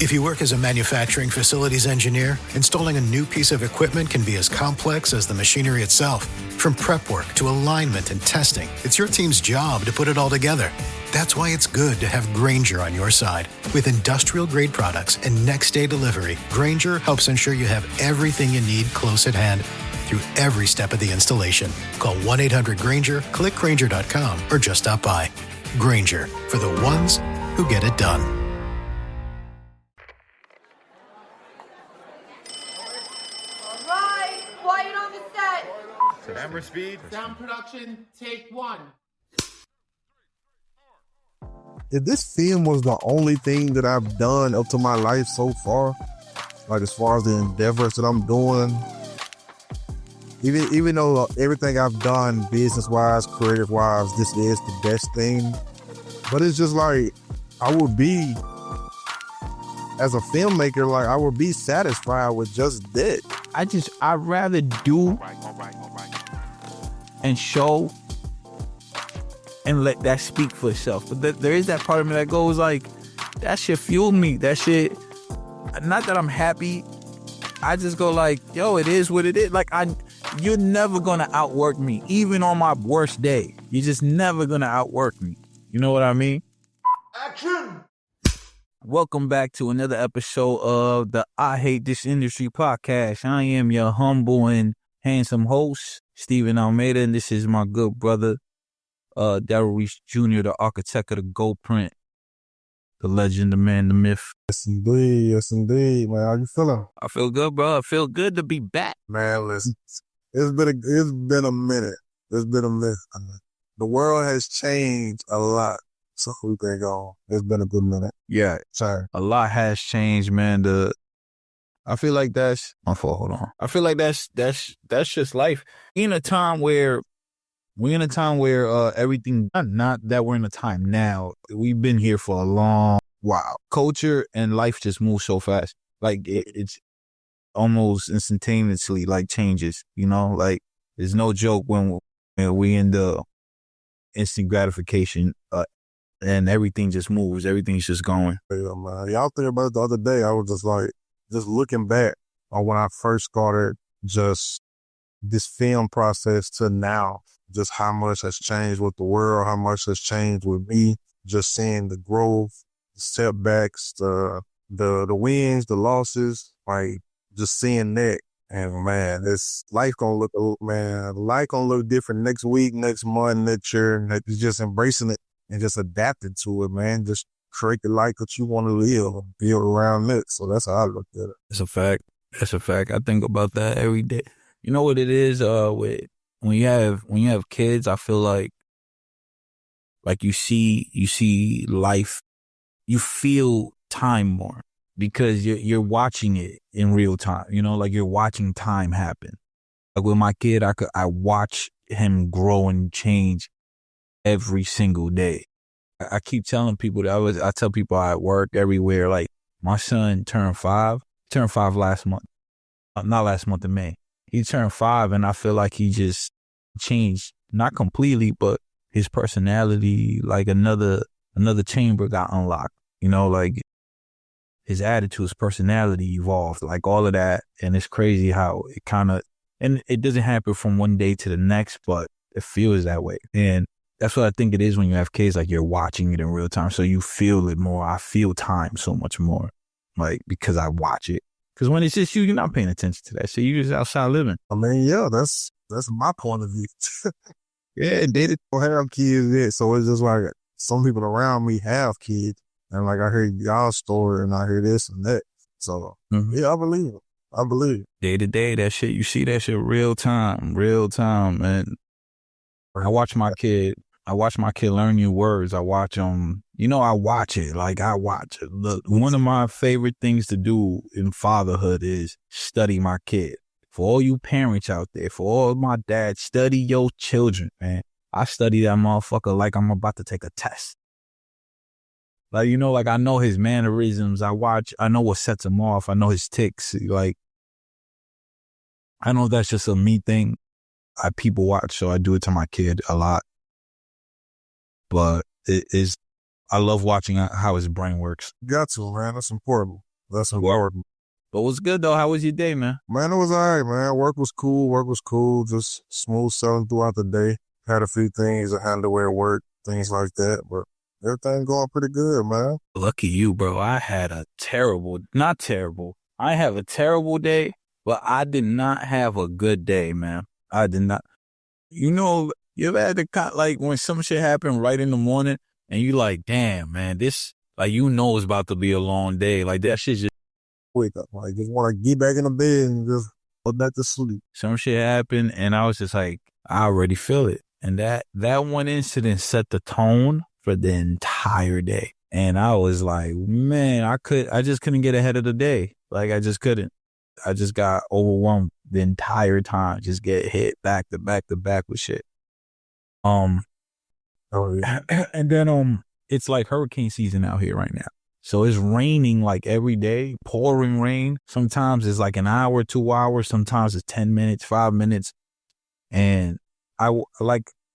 If you work as a manufacturing facilities engineer, installing a new piece of equipment can be as complex as the machinery itself. From prep work to alignment and testing, it's your team's job to put it all together. That's why it's good to have Grainger on your side. With industrial-grade products and next-day delivery, Grainger helps ensure you have everything you need close at hand through every step of the installation. Call 1-800-GRAINGER, click Grainger.com, or just stop by. Grainger, for the ones who get it done. All right, quiet on the set. Camera speed. Sound production, take one. If this film was the only thing that I've done up to my life so far, like as far as the endeavors that I'm doing, even though everything I've done business-wise, creative-wise, this is the best thing, but it's just like, I would be, as a filmmaker, like I would be satisfied with just that. I'd rather do and show and let that speak for itself. But there is that part of me that goes like, that shit fueled me. That shit, not that I'm happy. I just go like, yo, it is what it is. Like, you're never gonna outwork me. Even on my worst day, you're just never gonna outwork me. You know what I mean? Action! Welcome back to another episode of the I Hate This Industry podcast. I am your humble and handsome host, Steven Almeida, and this is my good brother, Daryl Reese Jr., the architect of the Gold Print, the legend, the man, the myth. Yes, indeed, man. How you feeling? I feel good, bro. I feel good to be back. Man, listen, it's been a minute. It's been a minute. The world has changed a lot. So we think, it's been a good minute. Yeah, Sorry. a lot has changed, man. I feel like that's my fault. Hold on. I feel like that's just life. We're in a time where everything, not that we're in a time now. We've been here for a long while. Culture and life just move so fast. Like it's almost instantaneously like changes, you know, like there's no joke when we in the instant gratification, and everything just moves. Everything's just going. Yeah, man. Y'all think about it the other day. I was just looking back on when I first started just this film process to now, just how much has changed with the world, how much has changed with me, just seeing the growth, the setbacks, the wins, the losses, like just seeing that. And man, life gonna look different next week, next month, next year. And it's just embracing it and just adapting to it, man. Just create the life that you want to live and build around it. So that's how I look at it. It's a fact. That's a fact. I think about that every day. You know what it is? When you have kids, I feel like you see life, you feel time more because you're watching it in real time. You know, like you're watching time happen. Like with my kid, I watch him grow and change every single day. I keep telling people that I tell people at work, everywhere, like my son turned 5 last month, not last month in May. He turned 5 and I feel like he just changed, not completely, but his personality, like another chamber got unlocked, you know, like his attitude, his personality evolved, like all of that. And it's crazy how it and it doesn't happen from one day to the next, but it feels that way. And that's what I think it is when you have kids, like you're watching it in real time. So you feel it more. I feel time so much more, like, because I watch it. Because when it's just you're not paying attention to that. So you're just outside living. I mean, yeah, that's my point of view. Yeah, they don't have kids yet. So it's just like some people around me have kids. And like I hear y'all's story and I hear this and that. So yeah, I believe it. Day to day, that shit, you see that shit real time, man. I watch my kid learn new words. I watch him, I watch it. Look, one of my favorite things to do in fatherhood is study my kid. For all you parents out there, for all my dads, study your children, man. I study that motherfucker like I'm about to take a test. Like, like I know his mannerisms. I know what sets him off. I know his tics. Like, I know that's just a me thing. I people watch, so I do it to my kid a lot. But I love watching how his brain works. Got to, man. That's important. That's important. But what's good though? How was your day, man? Man, it was all right, man. Work was cool. Just smooth sailing throughout the day. Had a few things to handle at work, things like that. But everything going pretty good, man. Lucky you, bro. I had a not terrible. I have a terrible day, but I did not have a good day, man. I did not. You know, you ever had to, like, when some shit happened right in the morning and you like, damn, man, this, like, you know it's about to be a long day. Like, that shit just. Wake up. Like, just want to get back in the bed and just go back to sleep. Some shit happened and I was just like, I already feel it. And that one incident set the tone for the entire day. And I was like, man, I just couldn't get ahead of the day. Like, I just couldn't. I just got overwhelmed the entire time. Just get hit back to back to back with shit. Oh, yeah. And then it's like hurricane season out here right now. So it's raining like every day, pouring rain. Sometimes it's like an hour, 2 hours. Sometimes it's 10 minutes, 5 minutes. And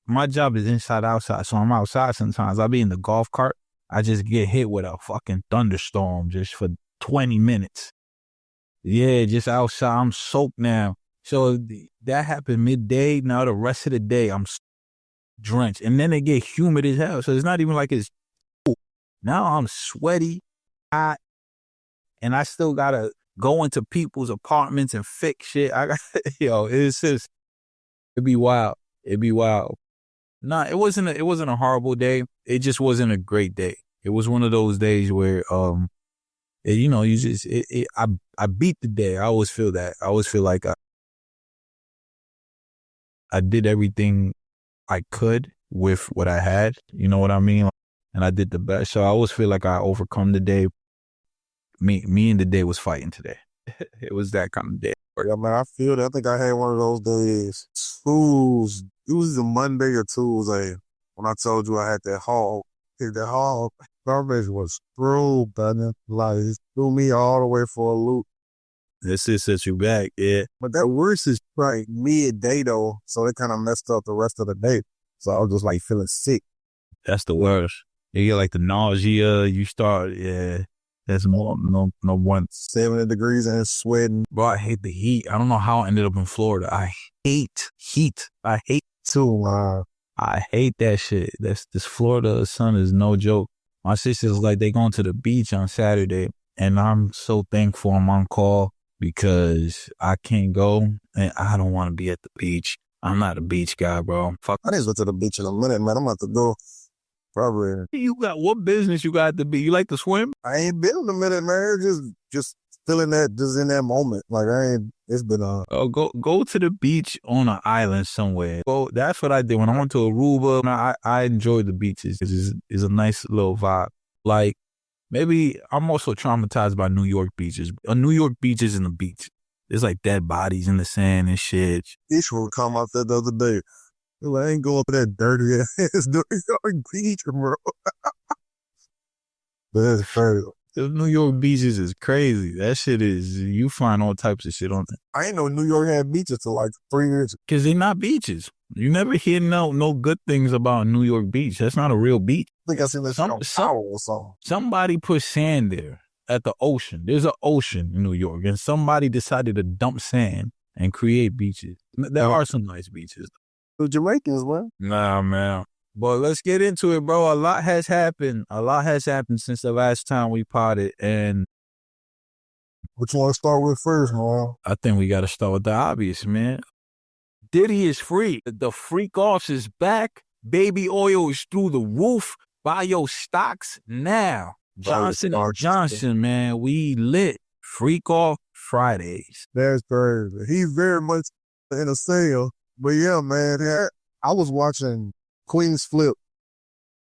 my job is inside, outside. So I'm outside sometimes. I'll be in the golf cart. I just get hit with a fucking thunderstorm just for 20 minutes. Yeah, just outside. I'm soaked now. So that happened midday. Now the rest of the day, I'm drenched. And then it get humid as hell. So it's not even like it's cool. Now I'm sweaty, hot, and I still got to go into people's apartments and fix shit. It's just, it'd be wild. It'd be wild. Nah, it wasn't a horrible day. It just wasn't a great day. It was one of those days where, I beat the day. I always feel that. I always feel like I did everything I could with what I had. You know what I mean? And I did the best. So I always feel like I overcome the day. Me and the day was fighting today. It was that kind of day. Yeah, man, I feel that. I think I had one of those days. It was a Monday or Tuesday when I told you I had that hog. That hog, garbage was through, buddy. Like, it threw me all the way for a loop. This just sets you back, yeah. But that worst is like midday though, so it kind of messed up the rest of the day. So I was just like feeling sick. That's the worst. You get like the nausea. You start, yeah. That's more, no 70 degrees and sweating. Bro, I hate the heat. I don't know how I ended up in Florida. I hate heat. I hate too. I hate that shit. This Florida sun is no joke. My sister's like, they going to the beach on Saturday, and I'm so thankful I'm on call because I can't go, and I don't want to be at the beach. I'm not a beach guy, bro. Fuck. I didn't go to the beach in a minute, man. I'm about to go. Probably. You got what business you got to be? You like to swim? I ain't been in a minute, man. Just feeling that, just in that moment. Like it's been go to the beach on an island somewhere. Well, that's what I did when I went to Aruba. I enjoyed the beaches. It's a nice little vibe. Like, maybe I'm also traumatized by New York beaches. A New York beach isn't a beach. There's like dead bodies in the sand and shit. Fish will come out there the other day. I ain't going to that dirty ass New York beach, bro. But that's crazy. The New York beaches is crazy. That shit is, you find all types of shit on there. I ain't know New York had beaches till like 3 years ago. Because they're not beaches. You never hear no good things about New York beach. That's not a real beach. I think I seen this on Power or something. Somebody put sand there at the ocean. There's an ocean in New York, and somebody decided to dump sand and create beaches. There are some nice beaches. The Jamaicans, man. Nah, man. But let's get into it, bro. A lot has happened. A lot has happened since the last time we potted. And what you want to start with first, man? I think we got to start with the obvious, man. Diddy is free. The freak offs is back. Baby oil is through the roof. Buy your stocks now. Johnson & Johnson, man. We lit. Freak off Fridays. That's crazy. He's very much in a sale. But yeah, man, I was watching Queen's Flip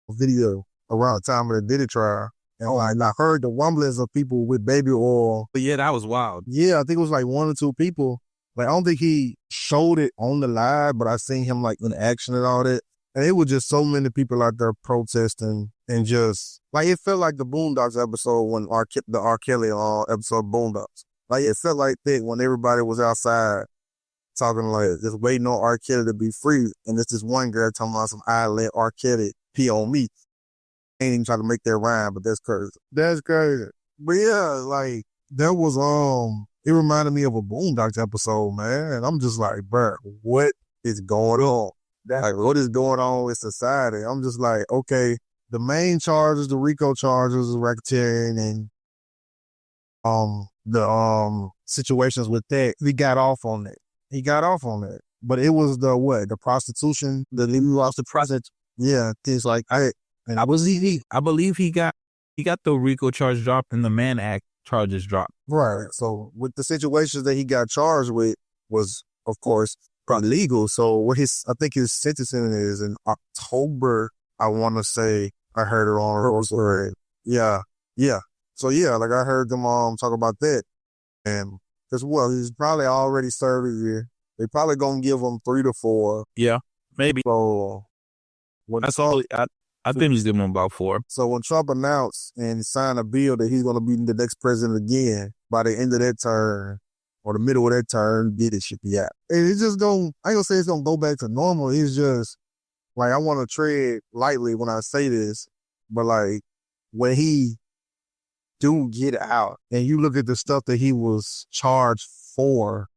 video around the time of the Diddy trial. And I heard the rumblings of people with baby oil. But yeah, that was wild. Yeah, I think it was like 1 or 2 people. Like, I don't think he showed it on the live, but I seen him like in action and all that. And it was just so many people out there protesting and just, like, it felt like the Boondocks episode when the R. Kelly episode Boondocks. Like, it felt like that when everybody was outside talking like, just waiting on R. Kelly to be free. And it's this one girl talking about I let R. Kelly pee on me. Ain't even trying to make that rhyme, but that's crazy. That's crazy. But yeah, like, That was it reminded me of a Boondocks episode, man. And I'm just like, bro, what is going on? Like, what is going on with society? I'm just like, okay, the main charges, the RICO charges, is racketeering, and the situations with that, he got off on that. He got off on that. But it was the prostitution, the living off the prostitute. Yeah, things like I believe he got the RICO charge dropped and the Mann Act charges dropped. Right. So with the situations that he got charged with was, of course, probably legal. So I think his sentencing is in October. I want to say I heard it on. Yeah. So yeah, like I heard them talk about that, and as well, he's probably already served a year. They probably gonna give him 3 to 4. Yeah, maybe. So That's all. I think he's giving him about 4. So when Trump announced and signed a bill that he's gonna be the next president again by the end of that term or the middle of that term, Diddy should be out. And it just I ain't gonna say it's gonna go back to normal. It's just like I want to tread lightly when I say this, but like when he do get out and you look at the stuff that he was charged for,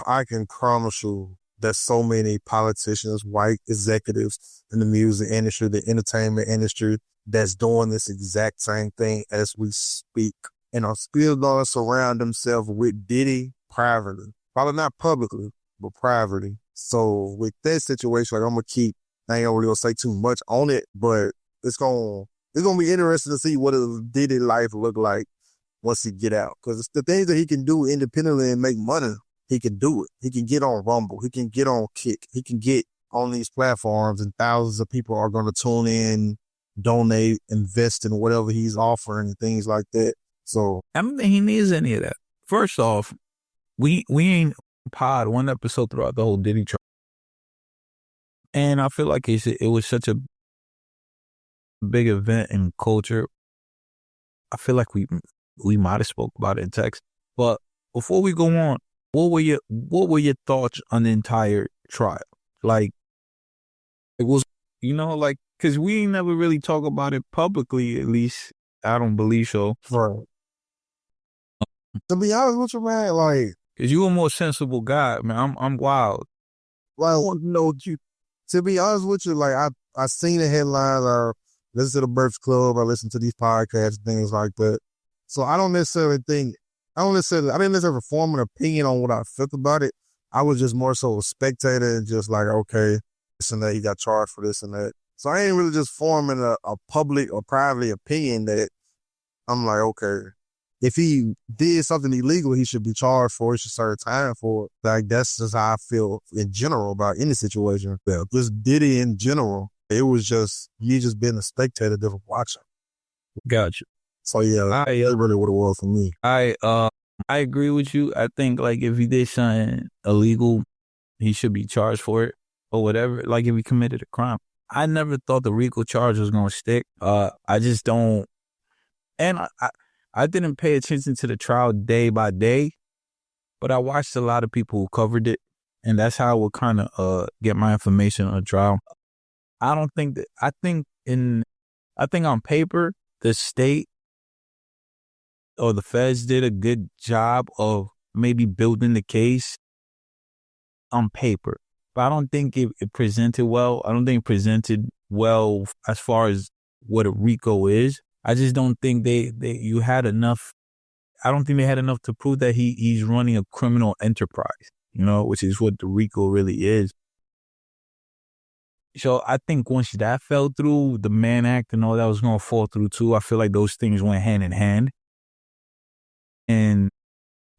I can promise you that so many politicians, white executives in the music industry, the entertainment industry, that's doing this exact same thing as we speak, and are still going to surround themselves with Diddy privately. Probably not publicly, but privately. So with that situation, like I ain't really gonna say too much on it, but it's gonna be interesting to see what a Diddy life look like once he get out. Because the things that he can do independently and make money, he can do it. He can get on Rumble. He can get on Kick. He can get on these platforms, and thousands of people are going to tune in, donate, invest in whatever he's offering and things like that. So I don't think he needs any of that. First off, we ain't pod one episode throughout the whole Diddy trial, and I feel like it was such a big event in culture. I feel like we might have spoke about it in text, but before we go on, what were your thoughts on the entire trial? Like, it was, like, because we ain't never really talk about it publicly, at least I don't believe so. Right. To be honest with you, man, like, because you a more sensible guy, man. I'm wild. Like, I want to know you. To be honest with you, like, I seen the headlines, or listen to the Birth Club, I listen to these podcasts and things like that. So I didn't necessarily form an opinion on what I felt about it. I was just more so a spectator and just like, okay, this and that, he got charged for this and that. So I ain't really just forming a public or private opinion that I'm like, okay, if he did something illegal, he should be charged for it, he should serve time for it. Like, that's just how I feel in general about any situation. Yeah, just Diddy in general, it was just, you just being a spectator, different watcher. Gotcha. So yeah, that's really what it was for me. I agree with you. I think, like, if he did something illegal, he should be charged for it or whatever. Like, if he committed a crime. I never thought the RICO charge was going to stick. I just don't. And I didn't pay attention to the trial day by day, but I watched a lot of people who covered it, and that's how I would kind of get my information on the trial. I think on paper, the state or the feds did a good job of maybe building the case on paper, but I don't think it presented well. I don't think it presented well as far as what a RICO is. I just don't think you had enough. I don't think they had enough to prove that he's running a criminal enterprise, which is what the RICO really is. So I think once that fell through, the Mann Act and all that was going to fall through too. I feel like those things went hand in hand. And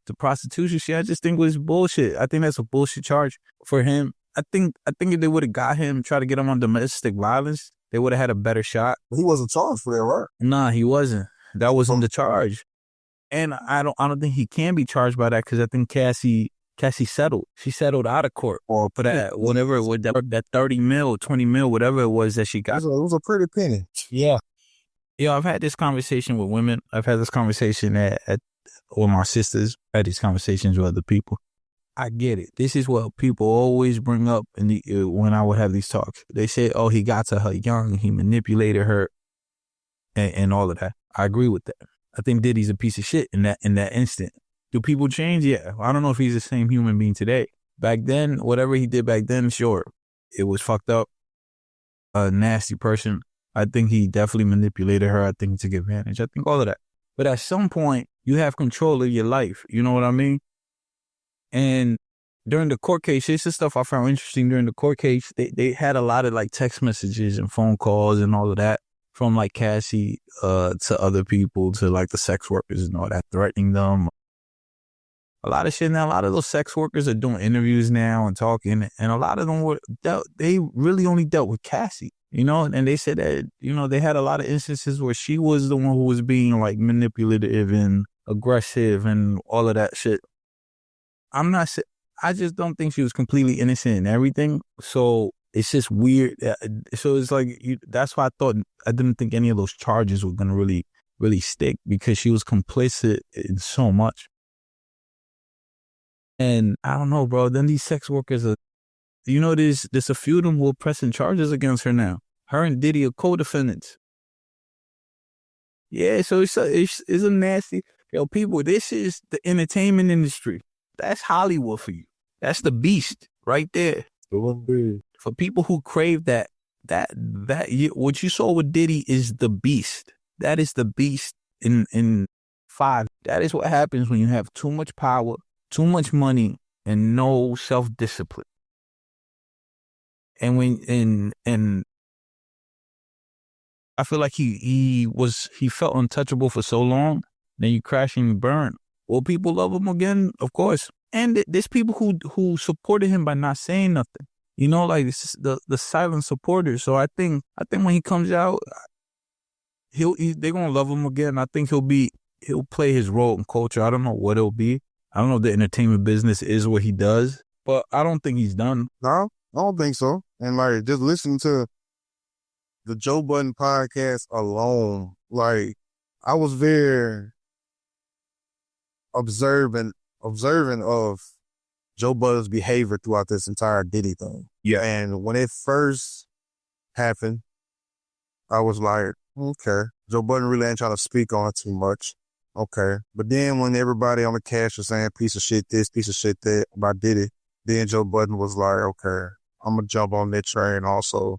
the prostitution shit, I just think was bullshit. I think that's a bullshit charge for him. I think if they would have got him, tried to get him on domestic violence, they would have had a better shot. He wasn't charged for that, right? Nah, he wasn't. That wasn't the charge. And I don't think he can be charged by that, because I think Cassie settled. She settled out of court or for that, whatever it was, that 30 mil, 20 mil, whatever it was that she got. It was a pretty penny. Yeah. I've had this conversation with women. I've had this conversation with my sisters. I've had these conversations with other people. I get it. This is what people always bring up when I would have these talks. They say, oh, he got to her young, he manipulated her, and all of that. I agree with that. I think Diddy's a piece of shit in that instant. Do people change? Yeah. I don't know if he's the same human being today. Back then, whatever he did back then, sure, it was fucked up. A nasty person. I think he definitely manipulated her. I think he took advantage. I think all of that. But at some point, you have control of your life. You know what I mean? And during the court case, this is stuff I found interesting during the court case. They had a lot of like text messages and phone calls and all of that from like Cassie to other people, to like the sex workers and all that, threatening them. A lot of shit now. A lot of those sex workers are doing interviews now and talking, and a lot of them they really only dealt with Cassie, you know, and they said that, you know, they had a lot of instances where she was the one who was being like manipulative and aggressive and all of that shit. I just don't think she was completely innocent in everything. So it's just weird. So it's like, that's why I didn't think any of those charges were going to really stick, because she was complicit in so much. And I don't know, bro. Then these sex workers are, you know, there's a few of them who are pressing charges against her now. Her and Diddy are co-defendants. Yeah, so it's a nasty, people, this is the entertainment industry. That's Hollywood for you. That's the beast right there. For people who crave that what you saw with Diddy is the beast. That is the beast in 5. That is what happens when you have too much power, too much money, and no self-discipline. And I feel like he felt untouchable for so long, then you crash and you burn. Will people love him again? Of course. And there's people who supported him by not saying nothing. You know, like this is the silent supporters. So I think when he comes out, they're gonna love him again. I think he'll play his role in culture. I don't know what it'll be. I don't know if the entertainment business is what he does, but I don't think he's done. No, I don't think so. And like, just listening to the Joe Budden podcast alone, like, I was very observant of Joe Budden's behavior throughout this entire Diddy thing. Yeah. And when it first happened, I was like, okay, Joe Budden really ain't trying to speak on it too much. Okay. But then when everybody on the cast was saying piece of shit this, piece of shit that about Diddy, then Joe Budden was like, okay, I'm going to jump on that train also.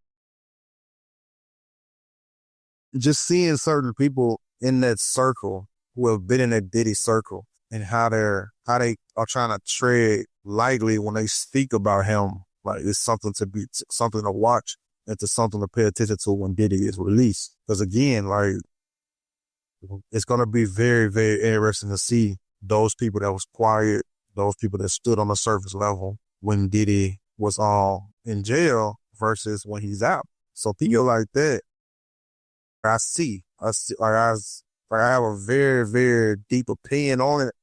Just seeing certain people in that circle who have been in that Diddy circle and how they are trying to tread lightly when they speak about him, like it's something to watch and to something to pay attention to when Diddy is released. Because again, like, it's going to be very, very interesting to see those people that was quiet, those people that stood on the surface level when Diddy was in jail versus when he's out. So people like that, I have a very, very deep opinion on it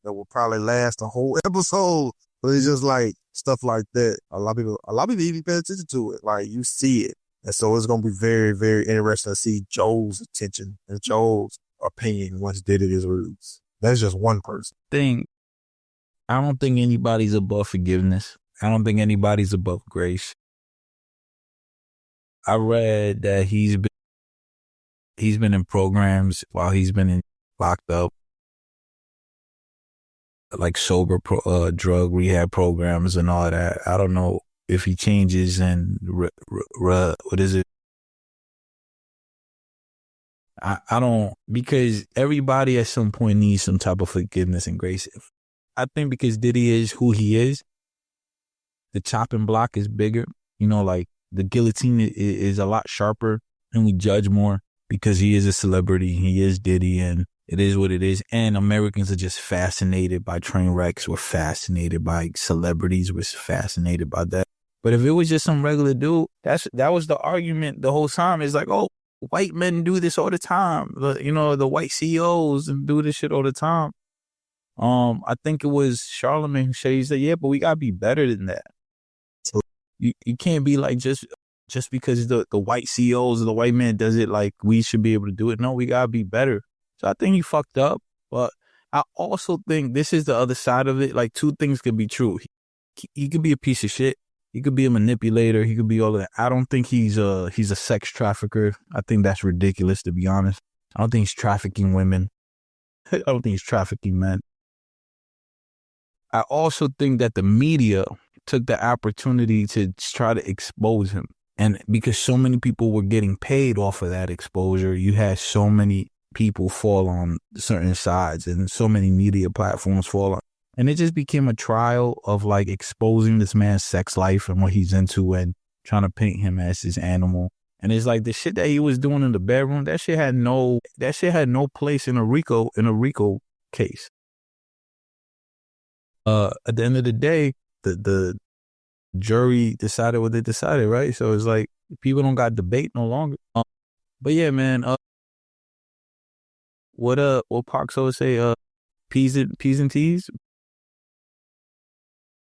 that will probably last a whole episode. But it's just like stuff like that. A lot of people even pay attention to it. Like, you see it. And so it's going to be very, very interesting to see Joe's attention and Joe's opinion once Diddy is released. That's just one person. I don't think anybody's above forgiveness. I don't think anybody's above grace. I read that he's been in programs while he's been locked up, like sober drug rehab programs and all that. I don't know if he changes and what is it? I don't, because everybody at some point needs some type of forgiveness and grace. I think because Diddy is who he is, the chopping block is bigger. You know, like the guillotine is a lot sharper and we judge more because he is a celebrity. He is Diddy and it is what it is. And Americans are just fascinated by train wrecks. We're fascinated by celebrities. We're fascinated by that. But if it was just some regular dude, that was the argument the whole time. It's like, oh, white men do this all the time. You know, the white CEOs do this shit all the time. I think it was Charlamagne who said, he said, yeah, but we gotta be better than that. You can't be like just because the white CEOs or the white man does it, like we should be able to do it. No, we gotta be better. So I think he fucked up, but I also think this is the other side of it. Like, two things could be true. He could be a piece of shit. He could be a manipulator. He could be all of that. I don't think he's a sex trafficker. I think that's ridiculous, to be honest. I don't think he's trafficking women. I don't think he's trafficking men. I also think that the media took the opportunity to try to expose him. And because so many people were getting paid off of that exposure, you had so many people fall on certain sides and so many media platforms fall on. And it just became a trial of like exposing this man's sex life and what he's into and trying to paint him as his animal. And it's like the shit that he was doing in the bedroom, that shit had no place in a RICO case. At the end of the day, the jury decided what they decided, right? So it's like people don't got debate no longer. But yeah, man. What Parks always say? P's and T's.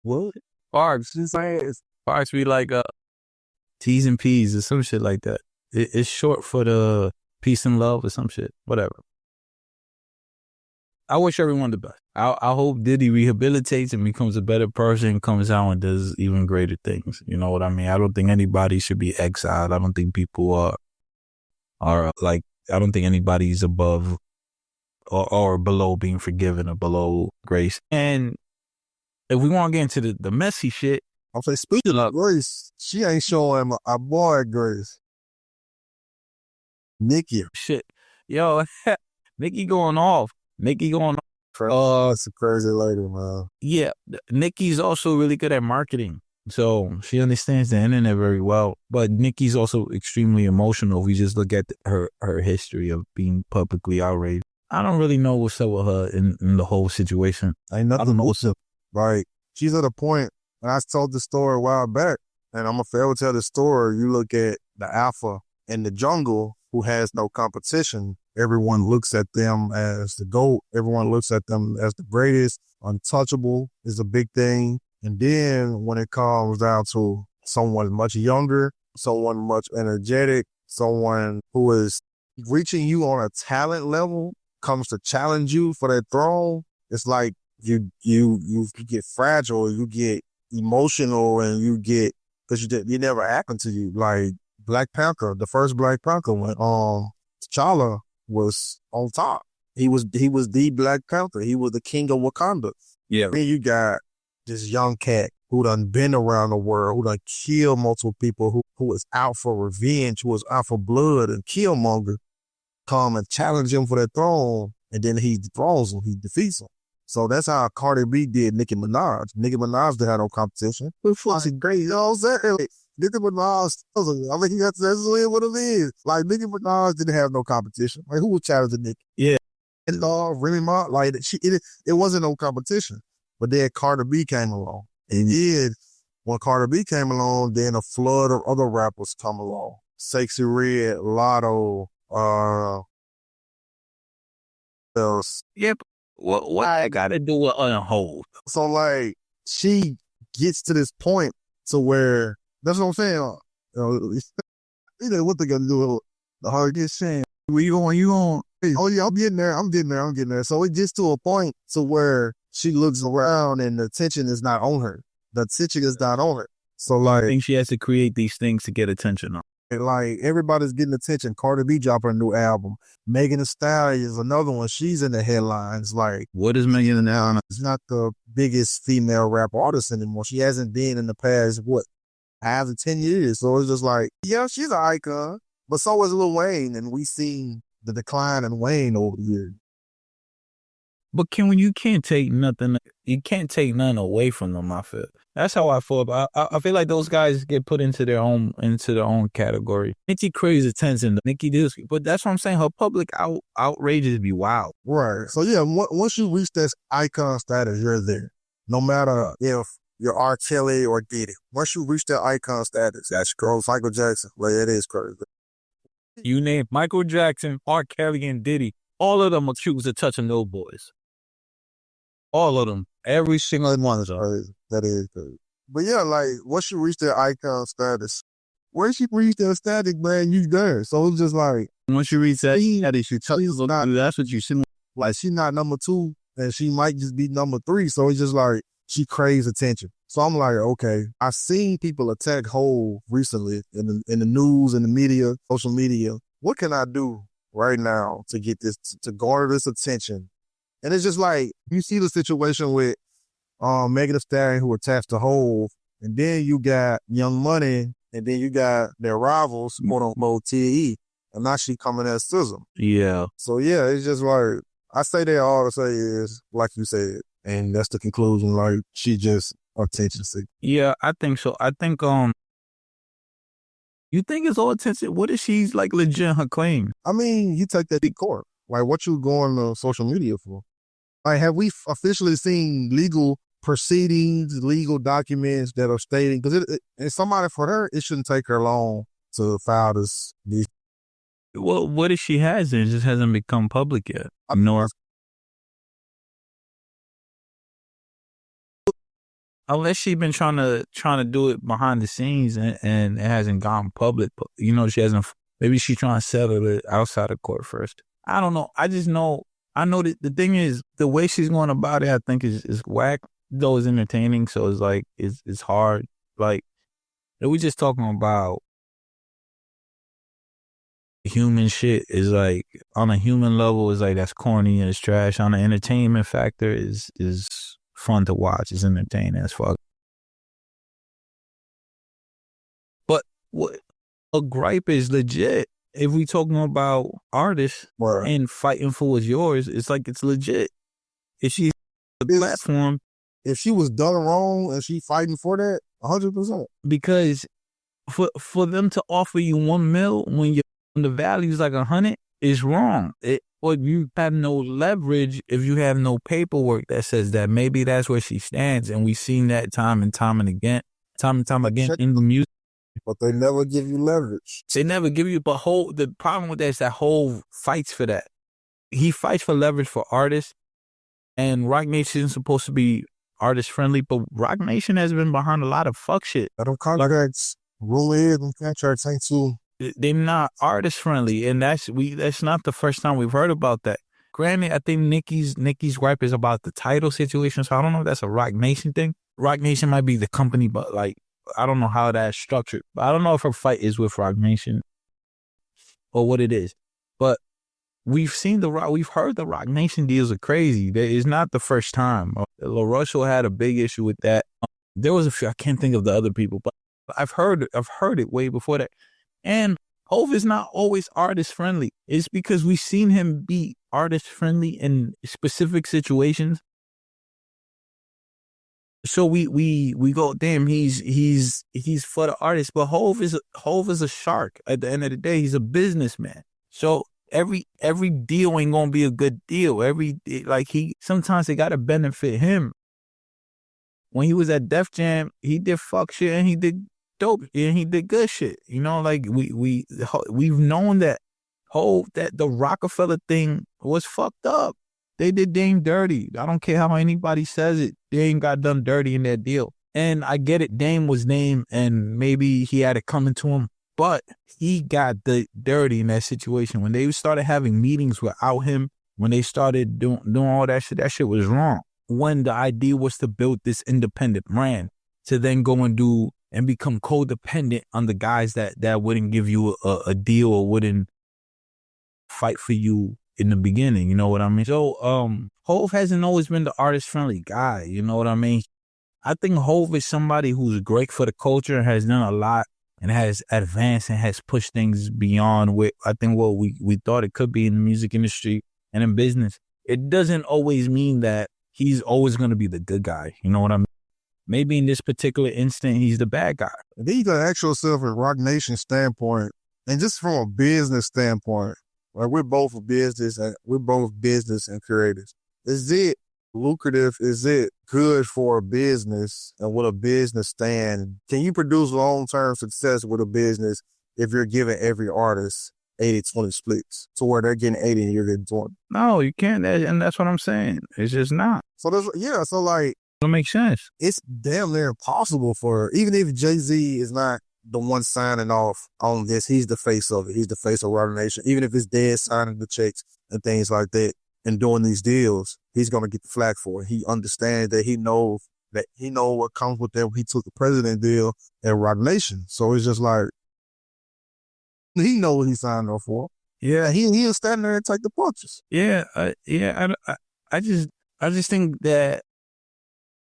What? Parks be like T's and P's or some shit like that. It's short for the peace and love or some shit. Whatever. I wish everyone the best. I hope Diddy rehabilitates and becomes a better person, comes out and does even greater things. You know what I mean? I don't think anybody should be exiled. I don't think people are like, I don't think anybody's above or below being forgiven or below grace. And if we want to get into the messy shit. I'm saying, speaking of Grace, she ain't showing a boy Grace. Nikki. Shit. Yo, Nikki going off. Oh, it's a crazy lady, man. Yeah, Nikki's also really good at marketing. So she understands the internet very well. But Nikki's also extremely emotional. If we just look at her history of being publicly outraged. I don't really know what's up with her in the whole situation. Ain't nothing. I don't know what's up. Like, she's at a point, and I told the story a while back, and I'm going to forever tell the story. You look at the alpha in the jungle who has no competition. Everyone looks at them as the GOAT. Everyone looks at them as the greatest. Untouchable is a big thing. And then when it comes down to someone much younger, someone much energetic, someone who is reaching you on a talent level, comes to challenge you for that throne, it's like you get fragile, you get emotional, and you get, because you never happened to you. Like Black Panther, the first Black Panther, when T'Challa was on top. He was the Black Panther. He was the king of Wakanda. Yeah. Then you got this young cat who done been around the world, who done killed multiple people, who was out for revenge, who was out for blood and killmonger, come and challenge him for that throne, and then he dethrones him, he defeats him. So that's how Cardi B did Nicki Minaj. Nicki Minaj didn't have no competition. But fucking great, you know what I'm saying? Nicki Minaj, I mean, that's what it is. Like, Nicki Minaj didn't have no competition. Like, who was challenging Nicki? Yeah. And Remy Ma, like, it wasn't no competition. But then Cardi B came along. And then, when Cardi B came along, then a flood of other rappers come along. Sexy Red, Lotto, else. Yep. What I gotta do with Unhold? So, like, she gets to this point to where, that's what I'm saying. You know what they gonna do with the hardest saying. Where you going? Oh yeah, I'm getting there. So it gets to a point to where she looks around and the attention is not on her. The attention is not on her. So like, I think she has to create these things to get attention on. Like, everybody's getting attention. Cardi B dropped her new album. Megan Thee Stallion is another one. She's in the headlines. Like, what is Megan Thee Stallion? She's not the biggest female rap artist anymore. She hasn't been in the past, 5 to 10 years. So it's just like, yeah, she's an icon. But so is Lil Wayne, and we've seen the decline in Wayne over the years. But you can't take nothing away from them, I feel. That's how I feel about I feel like those guys get put into their own category. Nicki craves attention. Nicki does, but that's what I'm saying. Her public outrages be wild. Right. So yeah, once you reach this icon status, you're there. No matter if you're R. Kelly or Diddy. Once you reach that icon status, that's gross. Michael Jackson, like, it is crazy. You name Michael Jackson, R. Kelly, and Diddy, all of them accused of touching those boys. All of them. Every single one of them. That is crazy. But yeah, like, once you reach that icon status, once you reach that status, man, you there. So it's just like, once you reach that status, you tell you that's what you see. Like, she's not number 2, and she might just be number 3. So it's just like, she craves attention. So I'm like, okay, I've seen people attack Hov recently in the news, in the media, social media. What can I do right now to get this, to garner this attention And it's just like, you see the situation with Megan Thee Stallion who attached to Hove, and then you got Young Money, and then you got their rivals, Mo T.E., and now she coming as SZA. Yeah. So yeah, it's just like, I say that all to say is, like you said, and that's the conclusion, like, she just attention seeking. Yeah, I think so. I think, you think it's all attention? What if she's like legit in her claim? I mean, you take that to court. Like, what you going to social media for? Like, have we officially seen legal proceedings, legal documents that are stating, because and somebody, for her, it shouldn't take her long to file this. Well, what if she hasn't? It just hasn't become public yet. Unless she's been trying to do it behind the scenes and it hasn't gone public. You know, she hasn't. Maybe she's trying to settle it outside of court first. I don't know. I know that the thing is, the way she's going about it, I think is whack. Though it's entertaining, so it's like it's hard. Like, we just talking about human shit. Is like, on a human level, is like, that's corny and it's trash. On the entertainment factor, is fun to watch. It's entertaining as fuck. But what a gripe is legit. If we talking about artists and fighting for what's yours, it's like, it's legit. If she's the platform, if she was done wrong and she fighting for that, 100%. Because for them to offer you $1 million when the value is like 100 is wrong. Or you have no leverage if you have no paperwork that says that. Maybe that's where she stands, and we've seen that time and time again in the music. But they never give you leverage. They never give you. But the problem with that is that Hov fights for that. He fights for leverage for artists, and Rock Nation is supposed to be artist friendly, but Rock Nation has been behind a lot of fuck shit. I don't contracts. Rule is, them contracts ain't too. They're not artist friendly, and that's not the first time we've heard about that. Granted, I think Nicki's gripe is about the title situation, so I don't know if that's a Rock Nation thing. Rock Nation might be the company, but like, I don't know how that's structured. But I don't know if her fight is with Rock Nation or what it is. But we've heard the Rock Nation deals are crazy. It's not the first time. La Russell had a big issue with that. There was a few, I can't think of the other people, but I've heard it way before that. And Hov is not always artist friendly. It's because we've seen him be artist friendly in specific situations. So we go, damn, he's for the artist, but Hov is a shark. At the end of the day, he's a businessman. So every deal ain't gonna be a good deal. Sometimes they gotta benefit him. When he was at Def Jam, he did fuck shit and he did dope and he did good shit. You know, like we've known that that the Rockefeller thing was fucked up. They did Dame dirty. I don't care how anybody says it. They ain't got done dirty in that deal. And I get it. Dame was Dame, and maybe he had it coming to him, but he got the dirty in that situation. When they started having meetings without him, when they started doing all that shit was wrong. When the idea was to build this independent brand, to then go and become codependent on the guys that wouldn't give you a deal or wouldn't fight for you in the beginning, you know what I mean? So, Hov hasn't always been the artist-friendly guy, you know what I mean? I think Hov is somebody who's great for the culture, has done a lot, and has advanced and has pushed things beyond what we thought it could be in the music industry and in business. It doesn't always mean that he's always going to be the good guy, you know what I mean? Maybe in this particular instant, he's the bad guy. And then you got to ask yourself from Rock Nation standpoint, and just from a business standpoint, like we're both business and creators. Is it lucrative? Is it good for a business and with a business stand? Can you produce long-term success with a business if you're giving every artist 80-20 splits to where they're getting 80 and you're getting 20? No, you can't. And that's what I'm saying. It's just not. So like, it makes sense. It's damn near impossible even if Jay-Z is not the one signing off on this, he's the face of it. He's the face of Rock Nation. Even if it's dead signing the checks and things like that and doing these deals, he's going to get the flack for it. He understands that he knows what comes with that. He took the president deal at Rock Nation. So it's just like, he knows what he signed off for. Yeah. He'll stand there and take the punches. Yeah. I just think that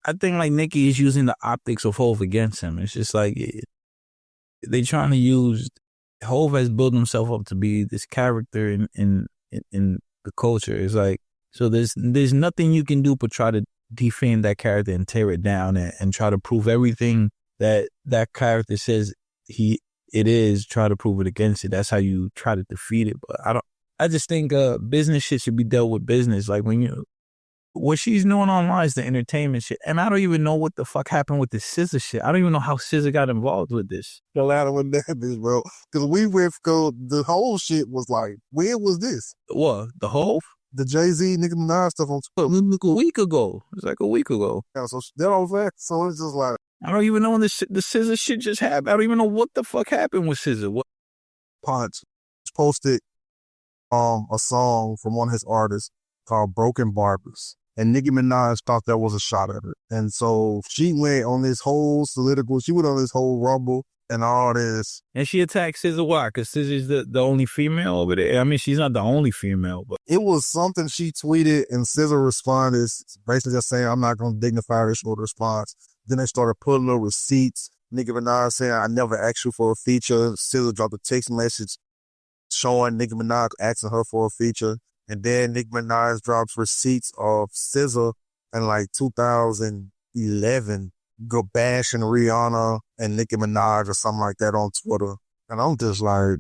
like Nicki is using the optics of Hove against him. It's just like they trying to use Hove has built himself up to be this character in the culture. It's like, so there's nothing you can do but try to defame that character and tear it down and try to prove everything that character says it is, try to prove it against it. That's how you try to defeat it. But I just think business shit should be dealt with business. Like what she's doing online is the entertainment shit. And I don't even know what the fuck happened with the SZA shit. I don't even know how SZA got involved with this. The ladder with that bitch, bro. Because the whole shit was like, when was this? What? The Hove? The Jay-Z, Nicki Minaj stuff on Twitter. Look, a week ago. It was like a week ago. Yeah, so that all that. So it's just like, I don't even know when the SZA shit just happened. I don't even know what the fuck happened with SZA. What? Punch posted a song from one of his artists called Broken Barbers. And Nicki Minaj thought that was a shot at her. And so she went on this whole rumble and all this. And she attacked SZA why? Because SZA's the only female over there. I mean, she's not the only female, but it was something she tweeted and SZA responded, basically just saying, I'm not going to dignify this short response. Then they started putting her receipts. Nicki Minaj saying, I never asked you for a feature. SZA dropped a text message showing Nicki Minaj asking her for a feature. And then Nicki Minaj drops receipts of SZA in like 2011, go bashing Rihanna and Nicki Minaj or something like that on Twitter. And I'm just like,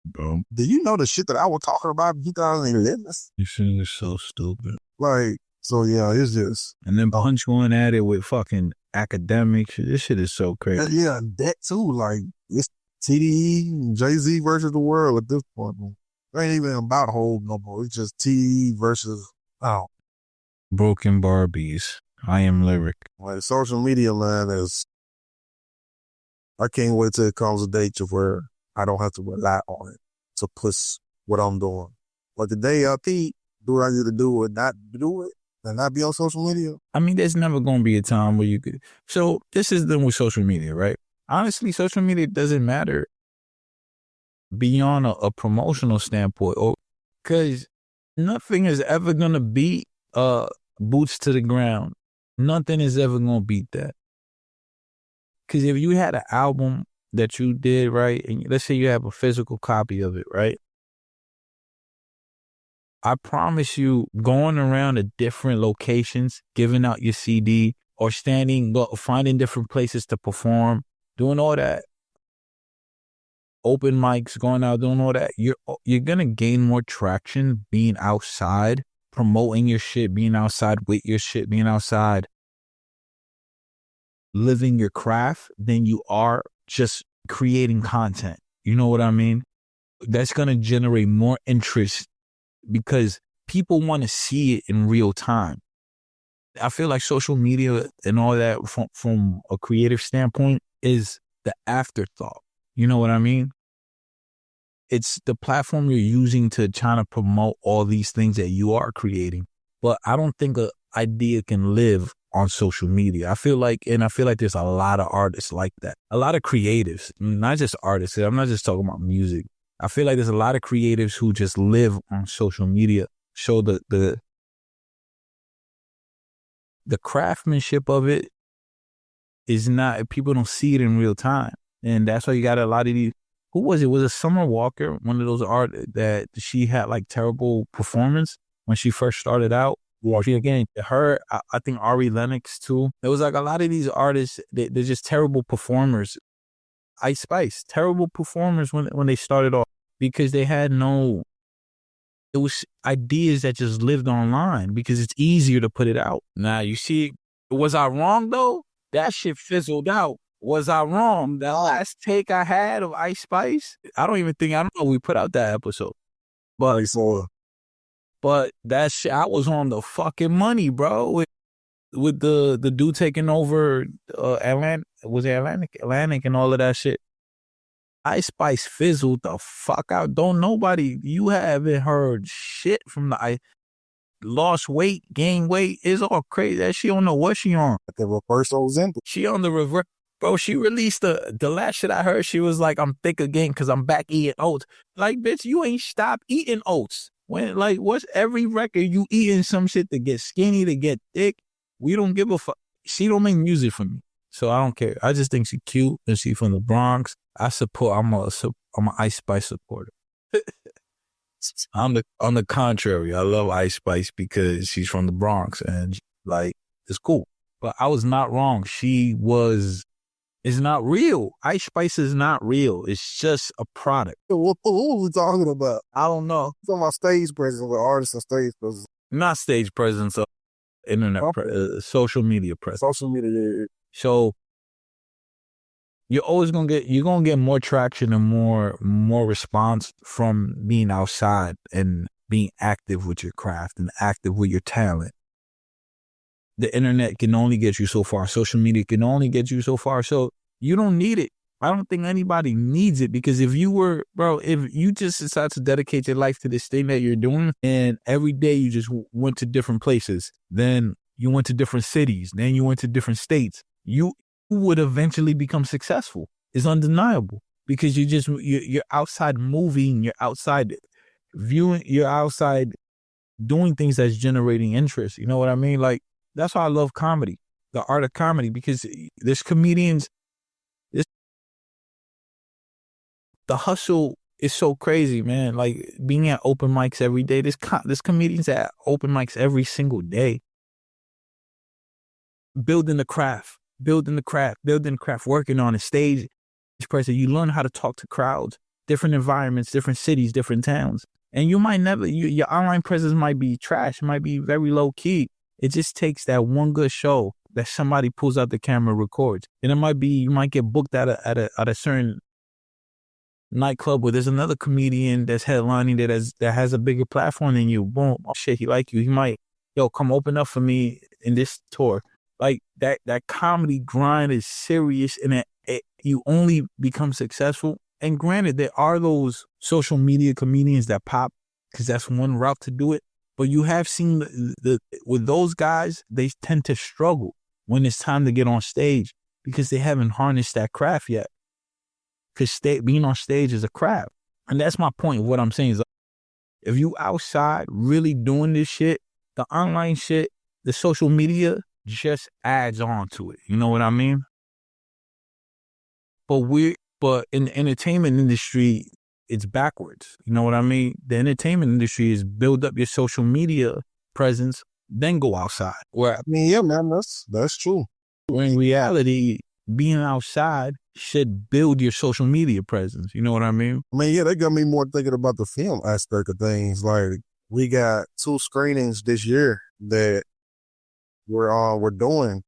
bro, do you know the shit that I was talking about in 2011? This shit is so stupid. Like, so yeah, it's just. And then Punch going at it with fucking academics. This shit is so crazy. Yeah, that too. Like, it's TDE and Jay-Z versus the world at this point, man. It ain't even about Hov no more. It's just TDE versus, Broken Barbies. I am lyric. Like, social media land is, I can't wait till it comes a day to where I don't have to rely on it to push what I'm doing. Like the day I do what I need to do and not do it and not be on social media. I mean, there's never going to be a time where you could. So this is the thing with social media, right? Honestly, social media doesn't matter beyond a promotional standpoint, or because nothing is ever going to beat boots to the ground. Nothing is ever going to beat that. Because if you had an album that you did, right, and let's say you have a physical copy of it, right? I promise you, going around to different locations, giving out your CD, or finding different places to perform, doing all that, open mics, going out, doing all that, you're going to gain more traction being outside, promoting your shit, being outside with your shit, being outside, living your craft, than you are just creating content. You know what I mean? That's going to generate more interest because people want to see it in real time. I feel like social media and all that from a creative standpoint is the afterthought. You know what I mean? It's the platform you're using to try to promote all these things that you are creating. But I don't think an idea can live on social media. I feel like there's a lot of artists like that. A lot of creatives, not just artists. I'm not just talking about music. I feel like there's a lot of creatives who just live on social media, show the craftsmanship of it is not, people don't see it in real time. And that's why you got a lot of these. Who was it? Was it Summer Walker, one of those artists that she had like terrible performance when she first started out? Well, again, her, I think Ari Lennox too. There was like a lot of these artists, they're just terrible performers. Ice Spice, terrible performers when they started off because they had it was ideas that just lived online because it's easier to put it out. Now, you see, was I wrong though? That shit fizzled out. Was I wrong? The last take I had of Ice Spice, I don't know if we put out that episode. But that shit, I was on the fucking money, bro. With the dude taking over Atlantic and all of that shit. Ice Spice fizzled the fuck out. You haven't heard shit from the lost weight, gained weight. It's all crazy. That she don't know what she on. The reverse Ozempic. She on the reverse. Bro, she released the last shit I heard. She was like, I'm thick again because I'm back eating oats. Like, bitch, you ain't stopped eating oats. What's every record you eating some shit to get skinny, to get thick? We don't give a fuck. She don't make music for me, so I don't care. I just think she cute and she from the Bronx. I'm a Ice Spice supporter. On the contrary, I love Ice Spice because she's from the Bronx and like it's cool. But I was not wrong. It's not real. Ice Spice is not real. It's just a product. What was we talking about? I don't know. It's on my stage presence with artists and stage presence. Not stage presence, internet, social media presence. Social media, yeah. So you're always gonna get more traction and more response from being outside and being active with your craft and active with your talent. The internet can only get you so far. Social media can only get you so far. So you don't need it. I don't think anybody needs it, because if you just decide to dedicate your life to this thing that you're doing, and every day you just went to different places, then you went to different cities, then you went to different states, you would eventually become successful. It's undeniable, because you're outside moving, you're outside viewing, you're outside doing things that's generating interest. You know what I mean? Like, that's why I love comedy, the art of comedy, because there's comedians. The hustle is so crazy, man. Like, being at open mics every day. There's comedians at open mics every single day. Building the craft, working on a stage. Person, you learn how to talk to crowds, different environments, different cities, different towns. And you might your online presence might be trash, might be very low key. It just takes that one good show that somebody pulls out the camera, records. And you might get booked at a certain nightclub where there's another comedian that's headlining that has a bigger platform than you. Boom, oh shit, he like you. He might, come open up for me in this tour. Like, that comedy grind is serious, and you only become successful. And granted, there are those social media comedians that pop, because that's one route to do it. But you have seen with those guys, they tend to struggle when it's time to get on stage, because they haven't harnessed that craft yet. Because being on stage is a craft. And that's my point of what I'm saying is, if you outside really doing this shit, the online shit, the social media just adds on to it. You know what I mean? But in the entertainment industry, it's backwards. You know what I mean? The entertainment industry is build up your social media presence, then go outside. Yeah, man, that's true. In reality, being outside should build your social media presence. You know what I mean? Yeah, they got me more thinking about the film aspect of things. Like, we got 2 screenings this year that we're doing,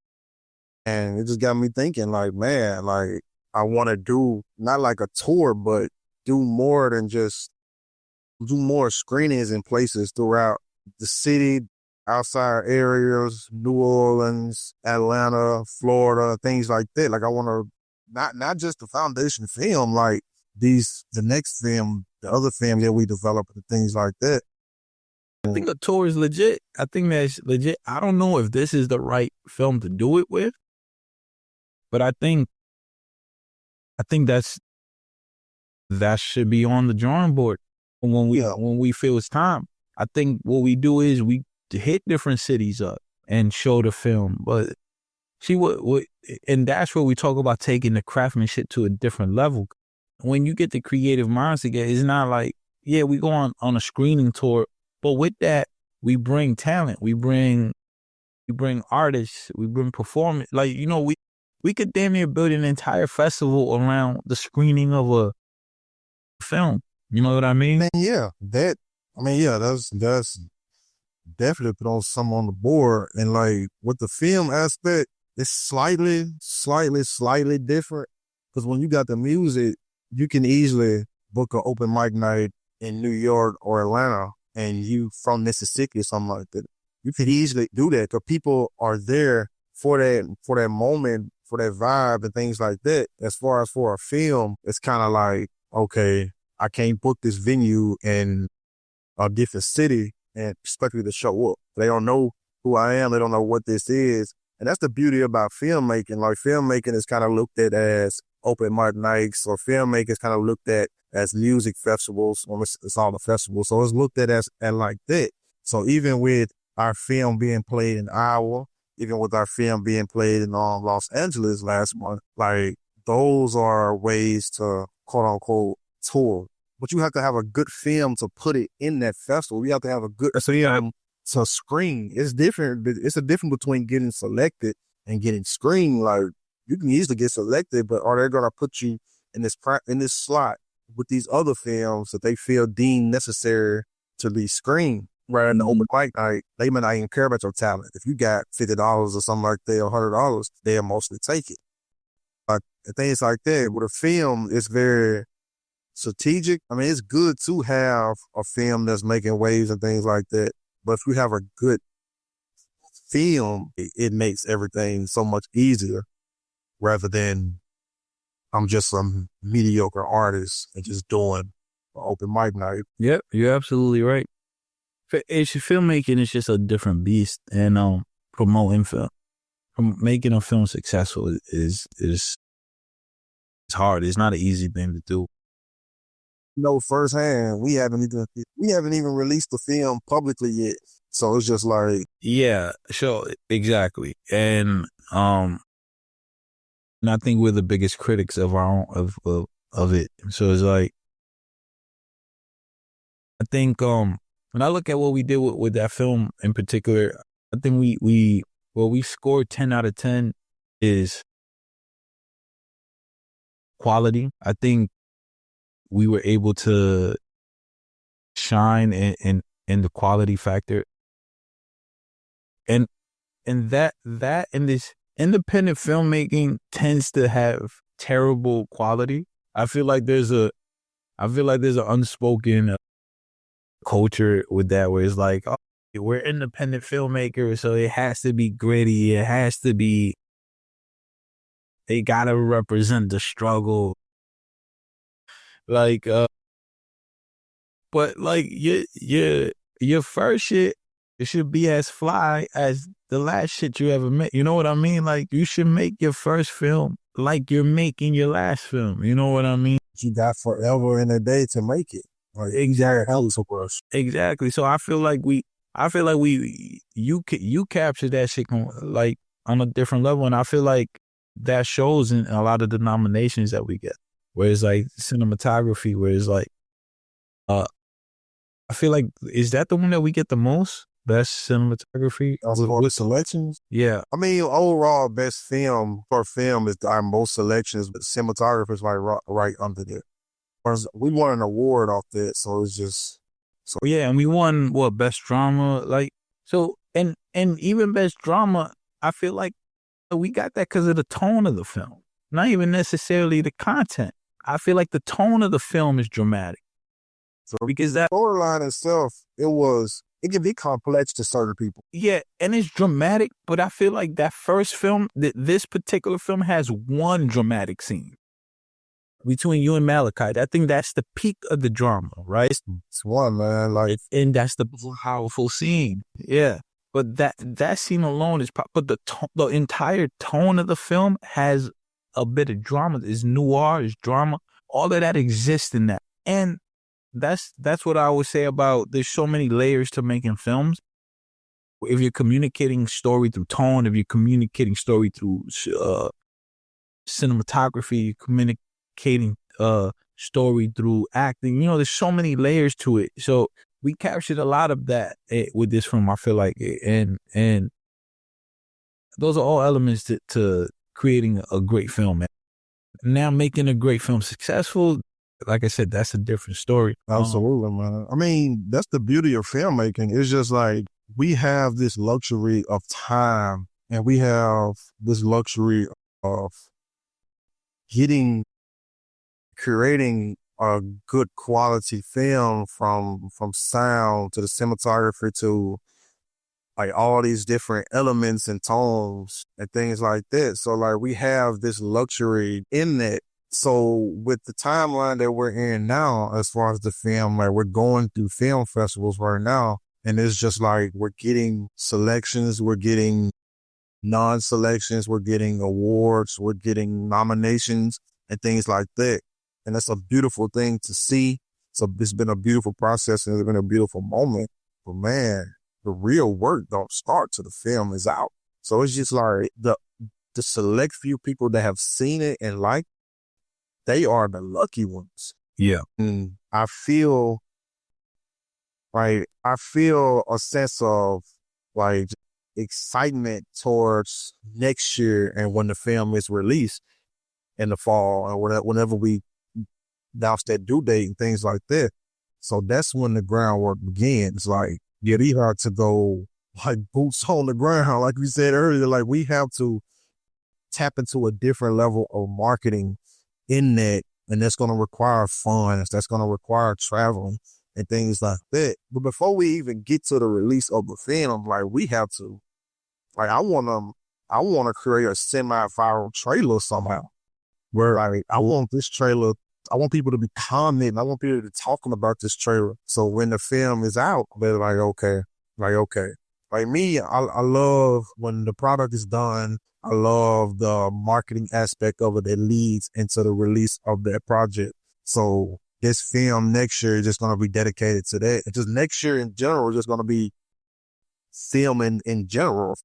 and it just got me thinking, like, man, like, I want to do not like a tour, but do more than just do more screenings in places throughout the city, outside areas, New Orleans, Atlanta, Florida, things like that. Like, I want to not just the foundation film, like the next film, the other film that we develop, and things like that. I think a tour is legit. I think that's legit. I don't know if this is the right film to do it with, but I think that should be on the drawing board when we feel it's time. I think what we do is we hit different cities up and show the film. But see what and that's where we talk about taking the craftsmanship to a different level. When you get the creative minds together, it's not like, yeah, we go on a screening tour, but with that, we bring talent, we bring artists, we bring performance. Like, we could damn near build an entire festival around the screening of a film. You know what I mean? Man, yeah, that's definitely put on something on the board. And like, with the film aspect, it's slightly different, because when you got the music, you can easily book an open mic night in New York or Atlanta, and you from Mississippi or something like that. You could easily do that, because people are there for that moment, for that vibe and things like that. As far as for a film, it's kind of like, okay, I can't book this venue in a different city and expect me to show up. They don't know who I am. They don't know what this is. And that's the beauty about filmmaking. Like, filmmaking is kind of looked at as open mic nights or filmmakers kind of looked at as music festivals, or it's all a festival. So it's looked at as like that. So even with our film being played in Iowa, even with our film being played in Los Angeles last month, like those are ways to quote unquote tour. But you have to have a good film to put it in that festival. You have to have a good, so you have to screen. It's different. It's a difference between getting selected and getting screened. Like you can easily get selected, but are they going to put you in this slot with these other films that they feel deemed necessary to be screened? Right in the open mic night, they may not even care about your talent. If you got $50 or something like that, or $100, they'll mostly take it. Like things like that. With a film, it's very strategic. I mean, it's good to have a film that's making waves and things like that. But if you have a good film, it makes everything so much easier rather than I'm just a mediocre artist and just doing an open mic night. Yep, you're absolutely right. Filmmaking is just a different beast, and promoting film, making a film successful is it's hard. It's not an easy thing to do. Firsthand, we haven't even released the film publicly yet. So it's just like, yeah, sure, exactly, and I think we're the biggest critics of our own of it. So it's like, I think when I look at what we did with that film in particular, I think we scored 10 out of 10 is quality. I think we were able to shine in the quality factor, and that in this independent filmmaking tends to have terrible quality. I feel like there's an unspoken culture with that, where it's like, oh, we're independent filmmakers, so it has to be gritty. It has to be, they gotta represent the struggle. Like, but like your first shit, it should be as fly as the last shit you ever made. You know what I mean? Like, you should make your first film like you're making your last film. You know what I mean? You got forever and a day to make it. Like, exactly. So I feel like you capture that shit like on a different level, and I feel like that shows in a lot of the nominations that we get, where it's like cinematography, where it's like, I feel like, is that the one that we get the most? Best cinematography? With selections? Yeah. I mean, overall, best film for film is our most selections, but cinematography is right under there. We won an award off that, so it's just... Yeah, and we won, best drama? Like, so, and even best drama, I feel like we got that because of the tone of the film, not even necessarily the content. I feel like the tone of the film is dramatic. So because that storyline itself, it can be complex to certain people. Yeah, and it's dramatic, but I feel like that first film, this particular film has one dramatic scene between you and Malachi. I think that's the peak of the drama, right? It's one, man. Like, and that's the powerful scene. Yeah. But that scene alone is, but the entire tone of the film has a bit of drama. It's noir, it's drama. All of that exists in that. And that's what I always say about, there's so many layers to making films. If you're communicating story through tone, if you're communicating story through cinematography, you're communicating story through acting, there's so many layers to it. So we captured a lot of that with this film, I feel like, and those are all elements to creating a great film, man. Now making a great film successful, like I said, that's a different story. Absolutely, man. I mean, that's the beauty of filmmaking. It's just like, we have this luxury of time, and we have this luxury of creating a good quality film from sound to the cinematography to like all these different elements and tones and things like that. So like, we have this luxury in that. So with the timeline that we're in now, as far as the film, like, we're going through film festivals right now, and it's just like, we're getting selections, we're getting non-selections, we're getting awards, we're getting nominations, and things like that. And that's a beautiful thing to see. So it's been a beautiful process and it's been a beautiful moment. But man, the real work don't start till the film is out. So it's just like the select few people that have seen it and liked, they are the lucky ones. Yeah. And I feel a sense of like excitement towards next year and when the film is released in the fall or whenever we announce that due date and things like that. So that's when the groundwork begins. Like, yeah, these are to go like boots on the ground. Like we said earlier, like we have to tap into a different level of marketing in that. And that's going to require funds. That's going to require traveling and things like that. But before we even get to the release of the film, like we have to, like I want to create a semi-viral trailer somehow where like I want this trailer, I want people to be commenting, I want people to be talking about this trailer. So when the film is out, they're like, okay. Like me, I love when the product is done. I love the marketing aspect of it that leads into the release of that project. So this film next year is just going to be dedicated to that. Just next year in general is just going to be filming in general,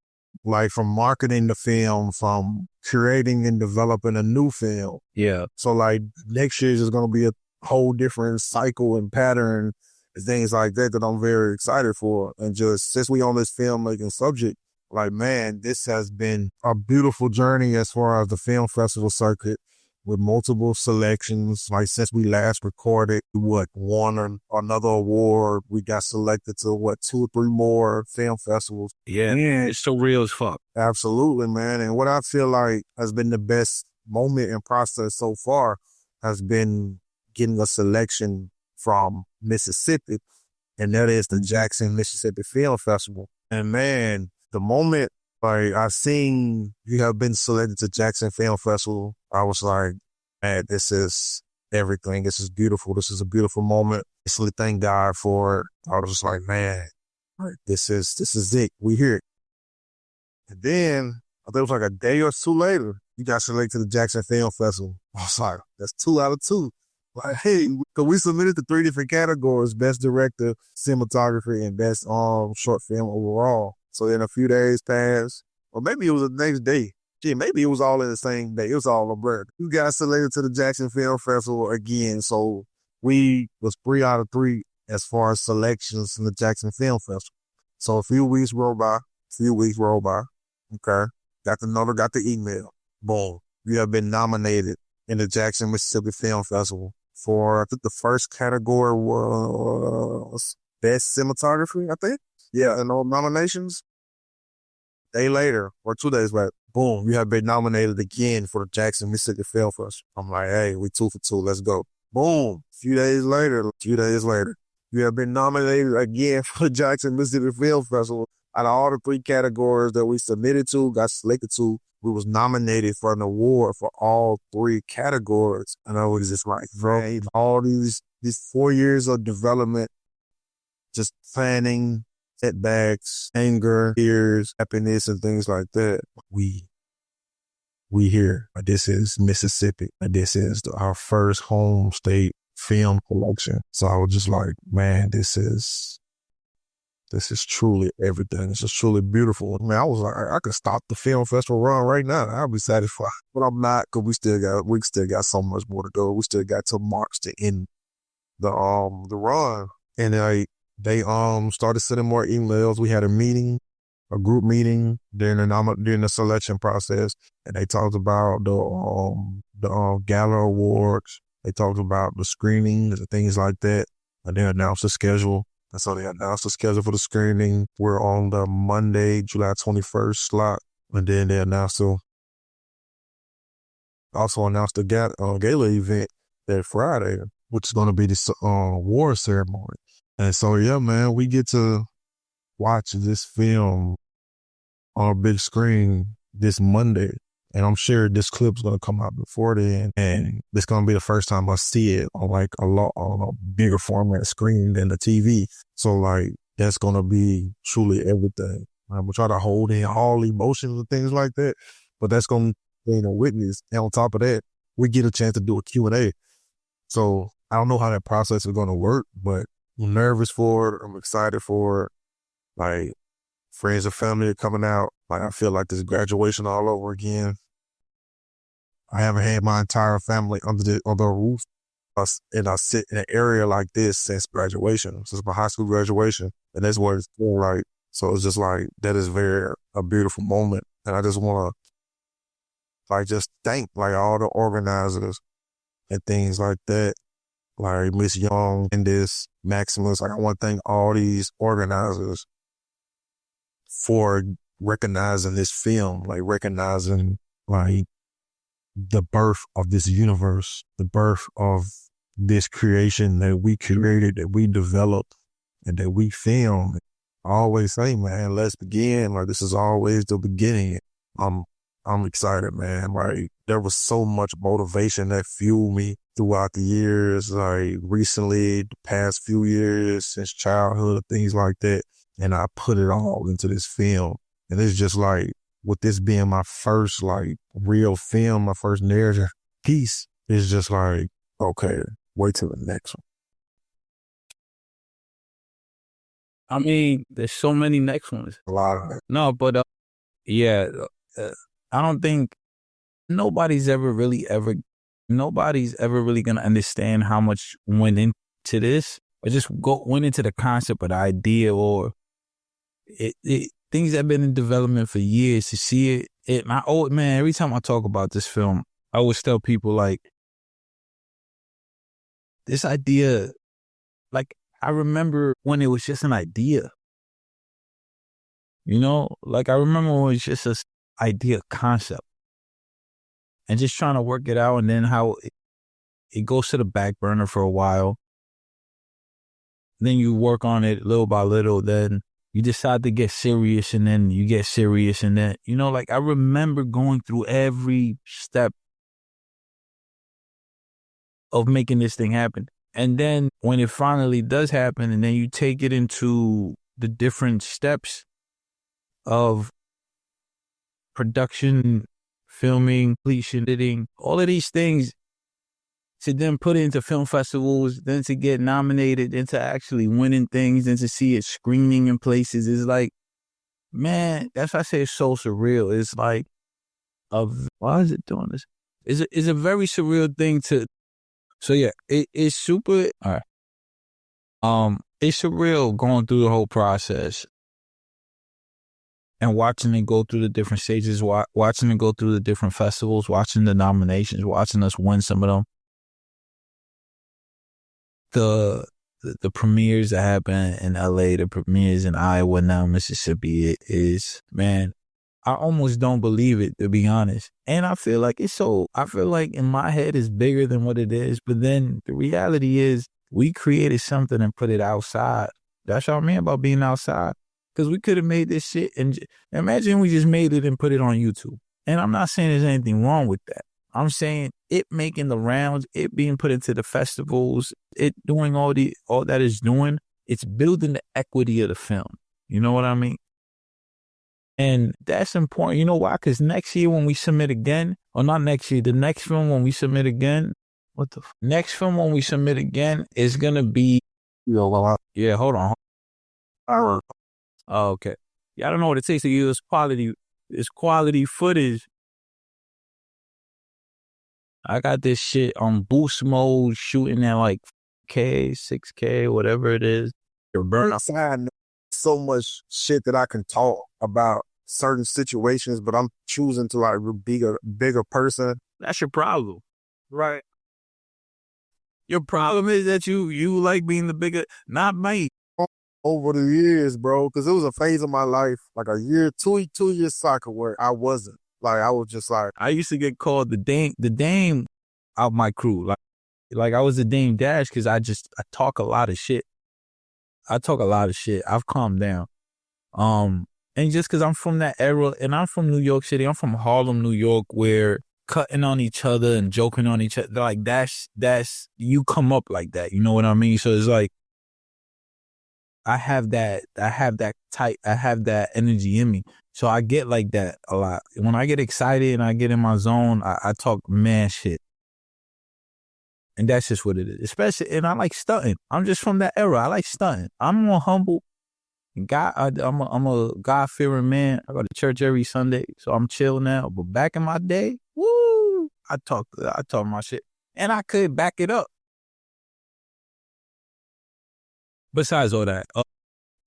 like from marketing the film, from creating and developing a new film. Yeah. So like next year is just going to be a whole different cycle and pattern and things like that I'm very excited for. And just since we on this filmmaking subject, like, man, this has been a beautiful journey as far as the film festival circuit with multiple selections. Like since we last recorded, won another award. We got selected to 2 or 3 more film festivals. Yeah, it's so real as fuck. Absolutely, man. And what I feel like has been the best moment and process so far has been getting a selection from Mississippi, and that is the Jackson, Mississippi Film Festival. And man, the moment like I seen you have been selected to Jackson Film Festival, I was like, man, this is everything. This is beautiful. This is a beautiful moment. Basically, thank God for it. I was just like, man, this is it. We here. And then I think it was like a day or 2 later, you got selected to the Jackson Film Festival. I was like, that's 2 out of 2. Like, hey, because we submitted to 3 different categories: Best Director, Cinematography, and Best Short Film overall. So then a few days passed, or maybe it was the next day. Gee, maybe it was all in the same day. It was all a blur. You got selected to the Jackson Film Festival again. So we was 3 out of 3 as far as selections from the Jackson Film Festival. So a few weeks rolled by. Okay. Got the email. Boom. You have been nominated in the Jackson, Mississippi Film Festival for, I think the first category was Best Cinematography, I think. Yeah, and all nominations. Day later, or 2 days later, boom, you have been nominated again for the Jackson, Mississippi Film Festival. I'm like, hey, we 2 for 2, let's go. Boom, a few days later, you have been nominated again for the Jackson, Mississippi Film Festival. Out of all the 3 categories that we submitted to, got selected to, we was nominated for an award for all 3 categories. And I was just like, bro, all these 4 years of development, just planning, setbacks, anger, tears, happiness, and things like that. We here. This is Mississippi. This is our first home state film collection. So I was just like, man, this is truly everything. This is truly beautiful. I mean, I was like, I could stop the film festival run right now. I'll be satisfied. But I'm not, because we still got so much more to go. We still got till March to end the run. And they started sending more emails. We had a group meeting during the selection process, and they talked about the gala awards. They talked about the screenings and things like that, and they announced the schedule. And so they announced the schedule for the screening. We're on the Monday, July 21st slot, and then they also announced the gala event that Friday, which is going to be the award ceremony. And so, yeah, man, we get to watch this film on a big screen this Monday. And I'm sure this clip's going to come out before then. And it's going to be the first time I see it on on a bigger format screen than the TV. So like, that's going to be truly everything. I'm going to try to hold in all emotions and things like that. But that's going to be a witness. And on top of that, we get a chance to do a Q&A. So I don't know how that process is going to work, but I'm nervous for it. I'm excited for it. Like, friends and family are coming out. Like, I feel like this graduation all over again. I haven't had my entire family under the roof, and I sit in an area like this since graduation, since my high school graduation, and that's what it's feeling like. So it's just like, that is a beautiful moment, and I just want to like just thank like all the organizers and things like that, like Miss Young and this Maximus. Like, I want to thank all these organizers for recognizing this film, like recognizing like the birth of this universe, the birth of this creation that we created, that we developed, and that we filmed. I always say, man, let's begin. Like, this is always the beginning. I'm excited, man. Like, there was so much motivation that fueled me throughout the years, like recently, the past few years, since childhood, things like that. And I put it all into this film. And it's just like, with this being my first like real film, my first narrative piece, it's just like, okay, wait till the next one. I mean, there's so many next ones. A lot of it. No, but yeah, I don't think nobody's ever really going to understand how much went into this, or just went into the concept or the idea, or things that have been in development for years. To see it, man, every time I talk about this film, I always tell people, like, this idea, like, I remember when it was just an idea, you know, like I remember when it was just an idea concept and just trying to work it out, and then how it goes to the back burner for a while. Then you work on it little by little, then you decide to get serious, and then you get serious, and then, you know, like I remember going through every step of making this thing happen. And then when it finally does happen, and then you take it into the different steps of production, filming, completion, editing, all of these things, to then put it into film festivals, then to get nominated, then to actually winning things, then to see it screening in places, is like, man, that's why I say it's so surreal. It's like, why is it doing this? It's a very surreal thing to. So yeah, it's super. All right. It's surreal going through the whole process and watching it go through the different stages, watching it go through the different festivals, watching the nominations, watching us win some of them. The premieres that happen in LA, the premieres in Iowa, now Mississippi, it is, man, I almost don't believe it, to be honest. And I feel like I feel like in my head it's bigger than what it is. But then the reality is, we created something and put it outside. That's what I mean about being outside. Because we could have made this shit, and imagine we just made it and put it on YouTube. And I'm not saying there's anything wrong with that. I'm saying it making the rounds, it being put into the festivals, it doing all that it's doing, it's building the equity of the film. You know what I mean? And that's important. You know why? Because next year when we submit again, or not next year, the next film when we submit again, next film when we submit again is going to be, yeah, hold on. Oh, okay. Yeah, I don't know what it takes to use quality footage. I got this shit on boost mode, shooting at like 6K, whatever it is. You're burning outside. So much shit that I can talk about certain situations, but I'm choosing to like be a bigger person. That's your problem, right? Your problem is that you like being the bigger, not me. Over the years, bro, because it was a phase of my life, like a year, 2 years soccer, where I wasn't. Like, I was just like, I used to get called the Dame out my crew. Like I was the Dame Dash, because I talk a lot of shit. I've calmed down. And just because I'm from that era, and I'm from New York City, I'm from Harlem, New York, where cutting on each other and joking on each other, like that's you come up like that. You know what I mean? So it's like, I have that energy in me. So I get like that a lot. When I get excited and I get in my zone, I talk mad shit. And that's just what it is. Especially, and I like stunting. I'm just from that era. I like stunting. I'm more humble. God, I'm a God-fearing man. I go to church every Sunday, so I'm chill now. But back in my day, woo, I talk my shit. And I could back it up. Besides all that.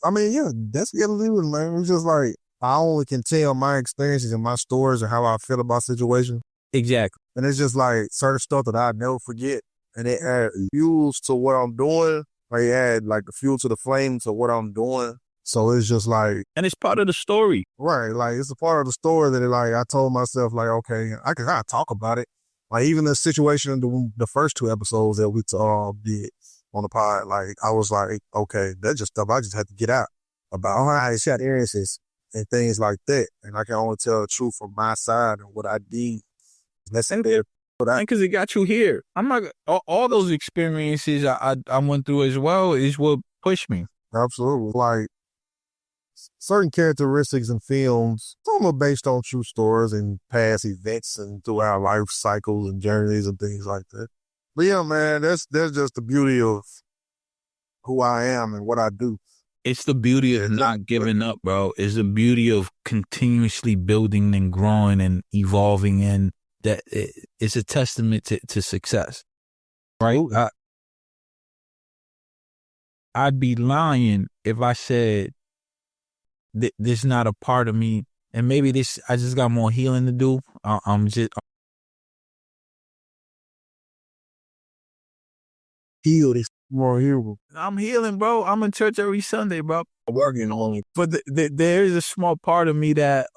I mean, yeah, that's the other man. It's just like, I only can tell my experiences and my stories and how I feel about situations. Exactly. And it's just like certain stuff that I never forget. And it add fuels to what I'm doing. Like it add like the fuel to the flame to what I'm doing. So it's just like. And it's part of the story. Right. Like it's a part of the story that like I told myself like, okay, I can kind of talk about it. Like even the situation in the first 2 episodes that we did on the pod, like I was like, okay, that's just stuff I just had to get out about how I shot experiences and things like that. And I can only tell the truth from my side and what I did. That's in there. Because it got you here. I'm not all those experiences I went through as well is what pushed me. Absolutely. Like certain characteristics in films, some are based on true stories and past events and throughout life cycles and journeys and things like that. But yeah, man, that's just the beauty of who I am and what I do. It's the beauty of not giving up, bro. It's the beauty of continuously building and growing and evolving, and that it's a testament to success, right? I'd be lying if I said this is not a part of me, and maybe I just got more healing to do. I'm just healed. It's more healable. I'm healing, bro. I'm in church every Sunday, bro. I'm working on it. But there is a small part of me that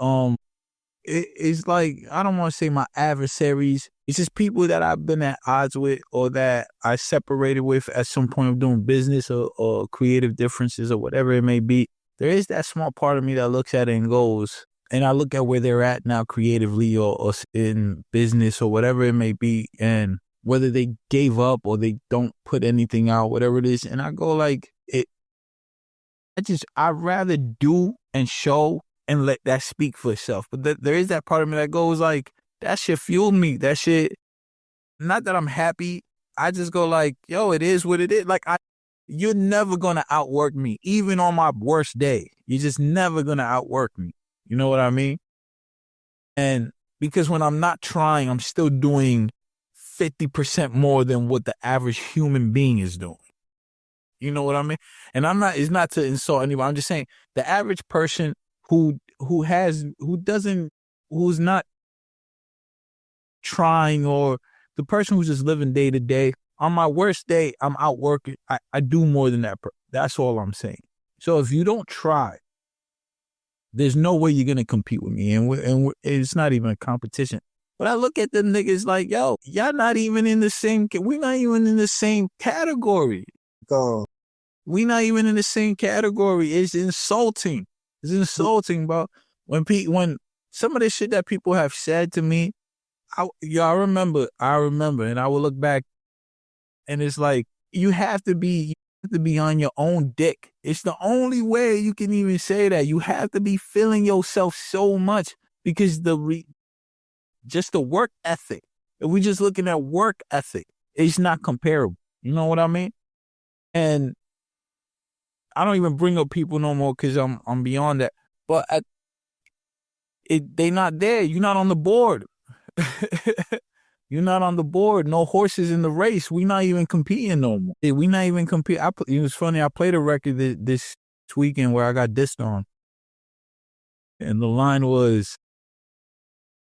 it's like, I don't want to say my adversaries. It's just people that I've been at odds with or that I separated with at some point of doing business or creative differences or whatever it may be. There is that small part of me that looks at it and goes, and I look at where they're at now creatively or in business or whatever it may be, and whether they gave up or they don't put anything out, whatever it is. And I go like, I'd rather do and show and let that speak for itself. But there is that part of me that goes like, that shit fueled me. That shit, not that I'm happy. I just go like, yo, it is what it is. Like, you're never going to outwork me. Even on my worst day, you're just never going to outwork me. You know what I mean? And because when I'm not trying, I'm still doing 50% more than what the average human being is doing. You know what I mean? And it's not to insult anybody. I'm just saying the average person who's not trying, or the person who's just living day to day, on my worst day, I'm out working. I do more than that. That's all I'm saying. So if you don't try, there's no way you're going to compete with me. And it's not even a competition. But I look at them niggas like, yo, y'all not even in the same, we're not even in the same category. We not even in the same category. It's insulting. It's insulting, bro. When some of the shit that people have said to me, I remember, and I will look back, and it's like, you have to be on your own dick. It's the only way you can even say that. You have to be feeling yourself so much, because just the work ethic. If we just looking at work ethic, it's not comparable. You know what I mean? And I don't even bring up people no more because I'm beyond that. But they not there. You're not on the board. You're not on the board. No horses in the race. We not even competing no more. We not even compete. It was funny. I played a record this weekend where I got dissed on, and the line was,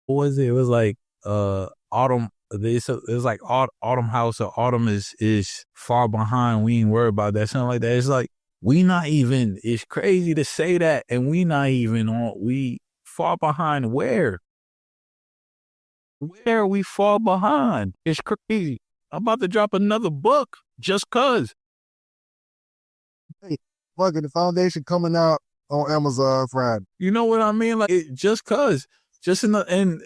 what was it? It was like autumn. It was like autumn house, or autumn is far behind. We ain't worried about that. Something like that. It's like, we not even, it's crazy to say that, and we not even we far behind where? Where we fall behind? It's crazy. I'm about to drop another book just cause. Hey, fucking the foundation coming out on Amazon Friday. You know what I mean? Like, just cause. Just the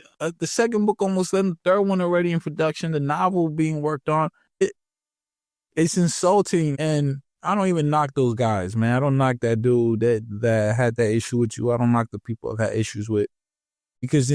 second book almost done, the third one already in production, the novel being worked on. It's insulting, and I don't even knock those guys, man. I don't knock that dude that had that issue with you. I don't knock the people I've had issues with, because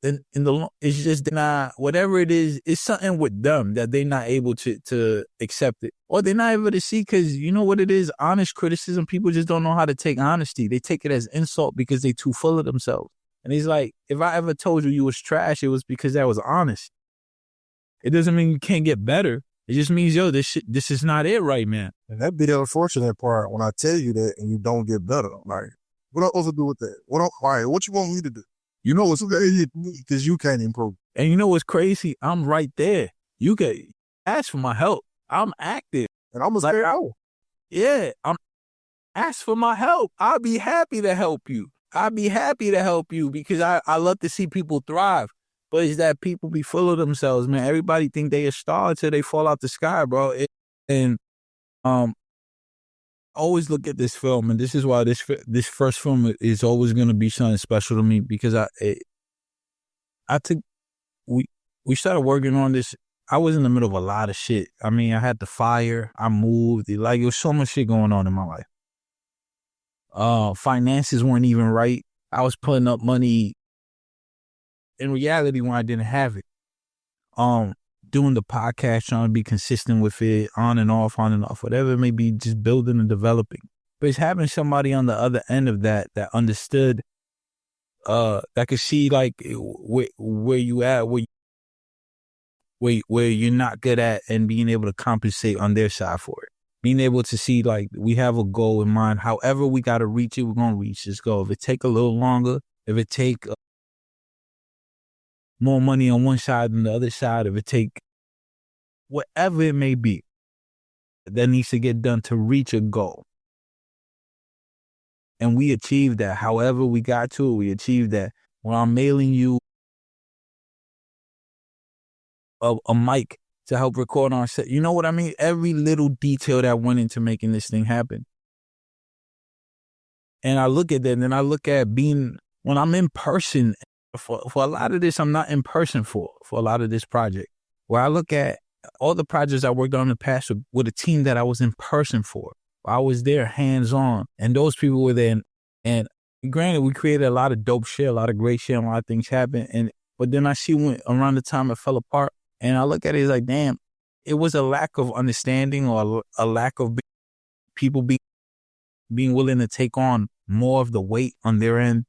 it's just not, whatever it is, it's something with them that they're not able to accept it. Or they're not able to see, because you know what it is? Honest criticism, people just don't know how to take honesty. They take it as insult because they too full of themselves. And he's like, if I ever told you was trash, it was because that was honest. It doesn't mean you can't get better. It just means, yo, this is not it right, man. And that'd be the unfortunate part when I tell you that and you don't get better. Like, what am I supposed to do with that? What you want me to do? You know it's okay because you can't improve. And you know what's crazy? I'm right there. You can ask for my help. I'm active. And I'm going to say, oh. Yeah, ask for my help. I'll be happy to help you. Because I love to see people thrive. But it's that people be full of themselves, man. Everybody think they a star until they fall out the sky, bro. Always look at this film, and this is why this first film is always going to be something special to me, because we started working on this. I was in the middle of a lot of shit. I mean, I had the fire. I moved. Like, there was so much shit going on in my life. Finances weren't even right. I was putting up money in reality when I didn't have it. Doing the podcast, trying to be consistent with it, on and off, whatever it may be, just building and developing. But it's having somebody on the other end of that understood, that could see like where you at, where you're not good at, and being able to compensate on their side for it. Being able to see, like, we have a goal in mind. However we got to reach it, we're going to reach this goal. If it take a little longer, if it take more money on one side than the other side, if it take whatever it may be that needs to get done to reach a goal. And we achieved that. However we got to it, we achieved that. When I'm mailing you a mic to help record on set, you know what I mean? Every little detail that went into making this thing happen. And I look at that, and then I look at being, when I'm in person, for a lot of this, I'm not in person for a lot of this project. Where I look at all the projects I worked on in the past with a team that I was in person for. I was there hands-on, and those people were there. And granted, we created a lot of dope shit, a lot of great shit, and a lot of things happened. But then I see when around the time it fell apart, and I look at it, it's like, damn, it was a lack of understanding, or a lack of people being willing to take on more of the weight on their end.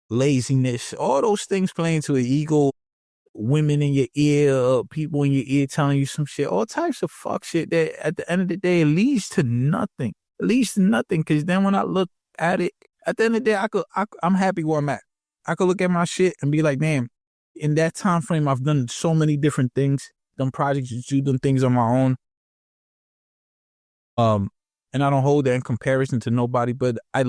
Laziness, all those things playing to an ego, women in your ear, people in your ear telling you some shit, all types of fuck shit that at the end of the day, it leads to nothing. Because then when I look at it, at the end of the day, I'm happy where I'm at. I could look at my shit and be like, damn, in that time frame, I've done so many different things, done projects, done things on my own. And I don't hold that in comparison to nobody, but I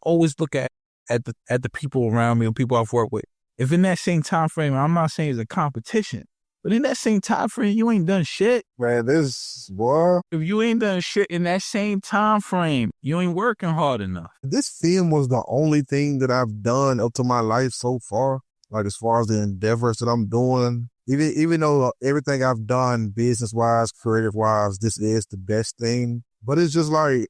always look at the people around me and people I've worked with. If in that same time frame, I'm not saying it's a competition, but in that same time frame, you ain't done shit. Man, If you ain't done shit in that same time frame, you ain't working hard enough. This film was the only thing that I've done up to my life so far. Like, as far as the endeavors that I'm doing, even though everything I've done business-wise, creative-wise, this is the best thing. But it's just like,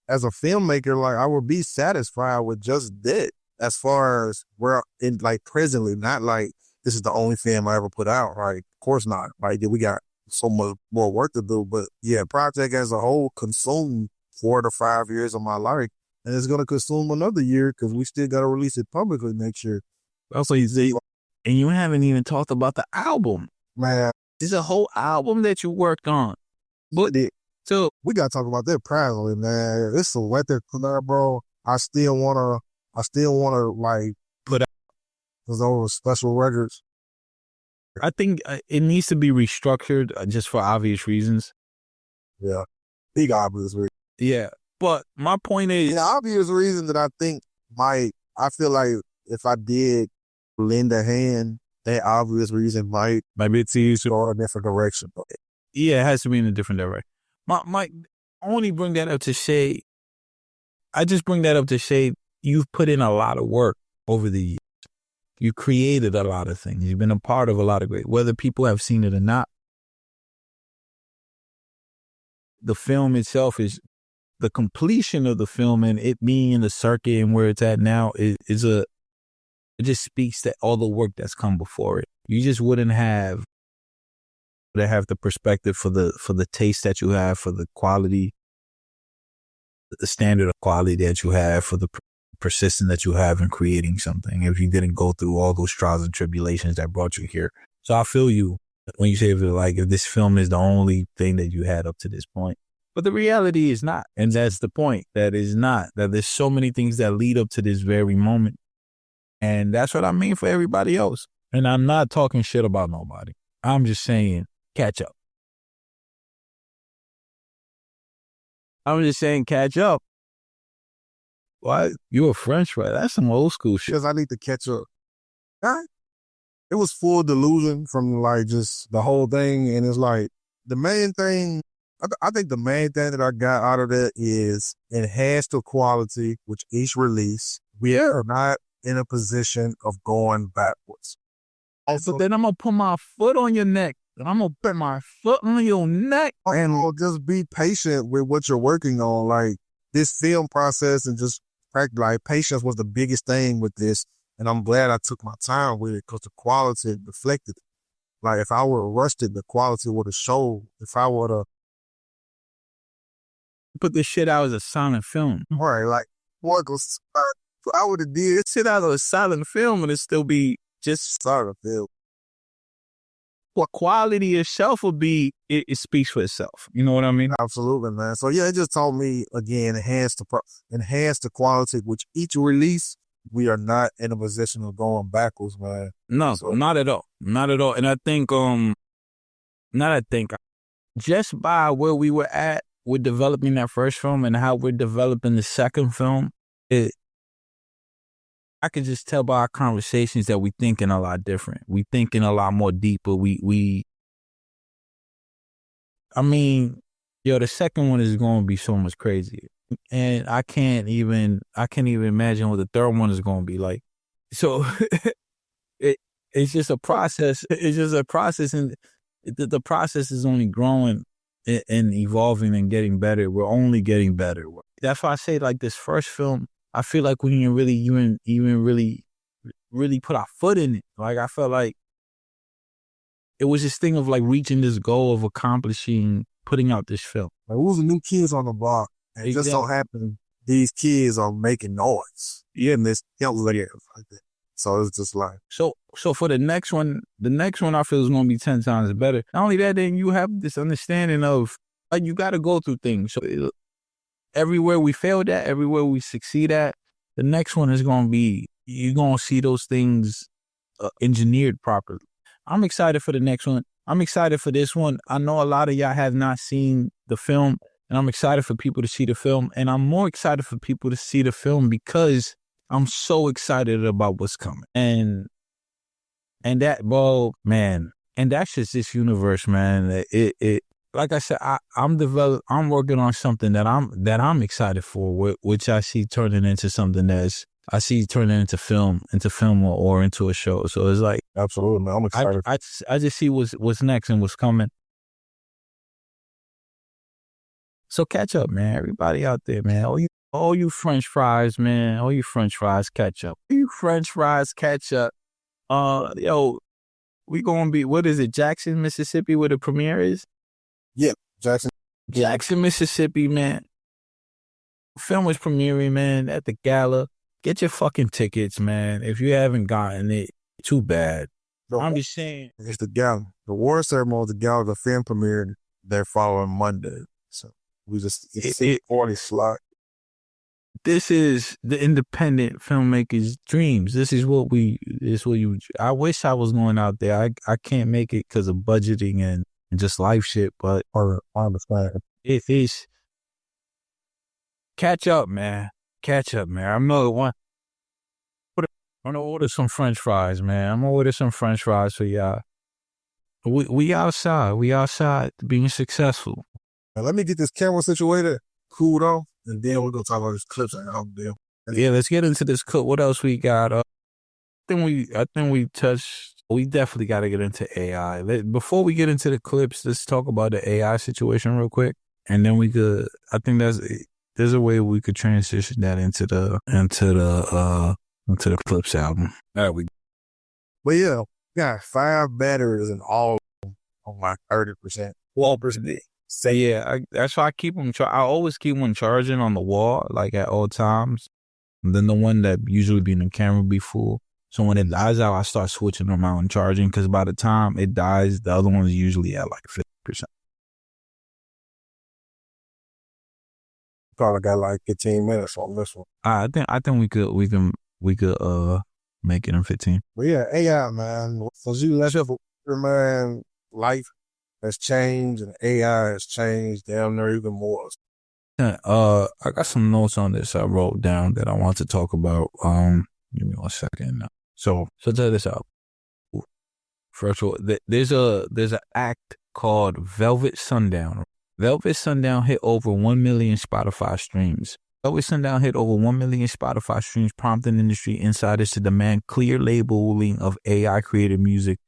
as a filmmaker, like, I would be satisfied with just that, as far as where in, like, presently, not like this is the only film I ever put out. Like, of course not. Like, we got so much more work to do. But yeah, project as a whole consumed 4 to 5 years of my life, and it's gonna consume another year because we still gotta release it publicly next year. Also, you see, and you haven't even talked about the album. Man, there's a whole album that you worked on. But so we gotta talk about that privately, man. It's a weather, bro. I still wanna like put out those special records. I think it needs to be restructured just for obvious reasons. Yeah, big obvious reasons. Yeah, but my point is, the obvious reason that I think I feel like if I did lend a hand, that obvious reason might be to go in a different direction. Yeah, it has to be in a different direction. I only bring that up to say, you've put in a lot of work over the years. You created a lot of things. You've been a part of a lot of great, whether people have seen it or not. The film itself is the completion of the film and it being in the circuit and where it's at now it just speaks to all the work that's come before it. You just wouldn't have the perspective for the taste that you have, for the quality, the standard of quality that you have, for the persistence that you have in creating something if you didn't go through all those trials and tribulations that brought you here. So I feel you when you say if this film is the only thing that you had up to this point. But the reality is not. And that's the point. That is not. That there's so many things that lead up to this very moment. And that's what I mean for everybody else. And I'm not talking shit about nobody. I'm just saying, catch up. I'm just saying, catch up. Why? You a French fry? That's some old school shit. Because I need to catch up. It was full delusion from like just the whole thing. And it's like the main thing, I think the main thing that I got out of that is enhance the quality with each release. We are not in a position of going backwards. So then I'm going to put my foot on your neck. And I'm going to put my foot on your neck. And just be patient with what you're working on. Like this film process and just like patience was the biggest thing with this. And I'm glad I took my time with it because the quality reflected it. Like if I would have rushed it, the quality would have showed. If I would have put this shit out as a silent film. Right, like what goes I would have did it shit out as a silent film and it still be just silent film. What quality itself would be, it speaks for itself. You know what I mean? Absolutely, man. So yeah, it just told me again, enhance the quality with each release. We are not in a position of going backwards, man. No, so, not at all. Not at all. And I think, just by where we were at with developing that first film and how we're developing the second film, I could just tell by our conversations that we thinking a lot different. We thinking a lot more deeper. The second one is going to be so much crazier. And I can't even imagine what the third one is going to be like. So it's just a process. It's just a process, and the process is only growing and evolving and getting better. We're only getting better. That's why I say like this first film, I feel like we didn't really even really put our foot in it. Like I felt like it was this thing of like reaching this goal of putting out this film. Like we was the new kids on the block. And it just so happened these kids are making noise. Yeah, and this like that. So it's just like so for the next one I feel is gonna be 10 times better. Not only that, then you have this understanding of like you gotta go through things. So everywhere we failed at, everywhere we succeed at, the next one is gonna be you're gonna see those things engineered properly. I'm excited for the next one. I'm excited for this one. I know a lot of y'all have not seen the film. And I'm excited for people to see the film. And I'm more excited for people to see the film because I'm so excited about what's coming. And that, bro, man, and that's just this universe, man. It like I said, I'm working on something that I'm excited for, which I see turning into something turning into film or into a show. So it's like, absolutely, man. I'm excited. I just see what's next and what's coming. So catch up, man. Everybody out there, man. All you French fries, man. All you French fries, catch up. You French fries, catch up. We gonna be, what is it, Jackson, Mississippi, where the premiere is? Yeah, Jackson, Mississippi, man. Film is premiering, man, at the gala. Get your fucking tickets, man. If you haven't gotten it, too bad. I'm just saying. It's the gala. The award ceremony, the gala, the film premiere, they're following Monday. So. We just already slot. This is the independent filmmaker's dreams. I wish I was going out there. I can't make it because of budgeting and just life shit, but I understand. It is catch up, man. Catch up, man. I'm gonna order some French fries, man. I'm gonna order some French fries for y'all. We outside. We outside being successful. Now, let me get this camera situated, cooled off, and then we're going to talk about these clips I have there. Yeah, let's get into this clip. What else we got? I think we touched, we definitely got to get into AI. Before we get into the clips, let's talk about the AI situation real quick. And then there's a way we could transition that into the Clips album. There we go. But yeah, got 5 batteries and all on my 30%. 12%. So yeah, that's why I keep them. I always keep one charging on the wall, like at all times. And then the one that usually be in the camera be full. So when it dies out, I start switching them out and charging, because by the time it dies, the other one's usually at like 50%. Probably got like 15 minutes on this one. I think we could make it in 15. But yeah, AI, man. So you left for man, life has changed and AI has changed damn near even more. I got some notes on this I wrote down that I want to talk about. Give me 1 second. So check this out. First of all, there's an act called Velvet Sundown. Velvet Sundown hit over 1 million Spotify streams. Velvet Sundown hit over 1 million Spotify streams, prompting industry insiders to demand clear labeling of AI-created music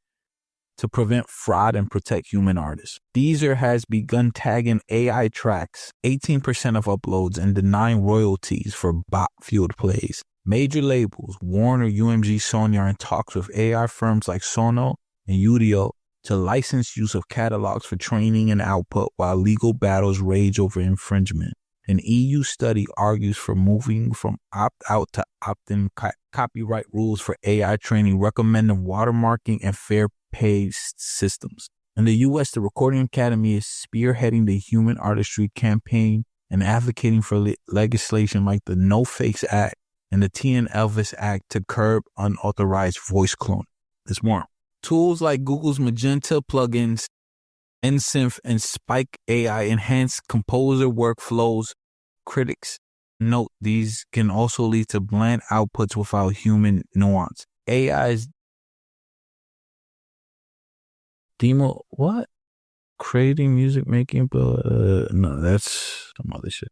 to prevent fraud and protect human artists. Deezer has begun tagging AI tracks, 18% of uploads, and denying royalties for bot-fueled plays. Major labels, Warner, UMG, Sony, are in talks with AI firms like Sono and Udio to license use of catalogs for training and output, while legal battles rage over infringement. An EU study argues for moving from opt-out to opt-in copyright rules for AI training, recommending watermarking and fair pay systems. In the U.S., the Recording Academy is spearheading the Human Artistry campaign and advocating for legislation like the No Fakes Act and the T and Elvis Act to curb unauthorized voice cloning. There's more. Tools like Google's Magenta plugins, NSYNC, and Spike AI enhance composer workflows. Critics note these can also lead to bland outputs without human nuance. AI's demo, what? Creating music, making, but no, that's some other shit.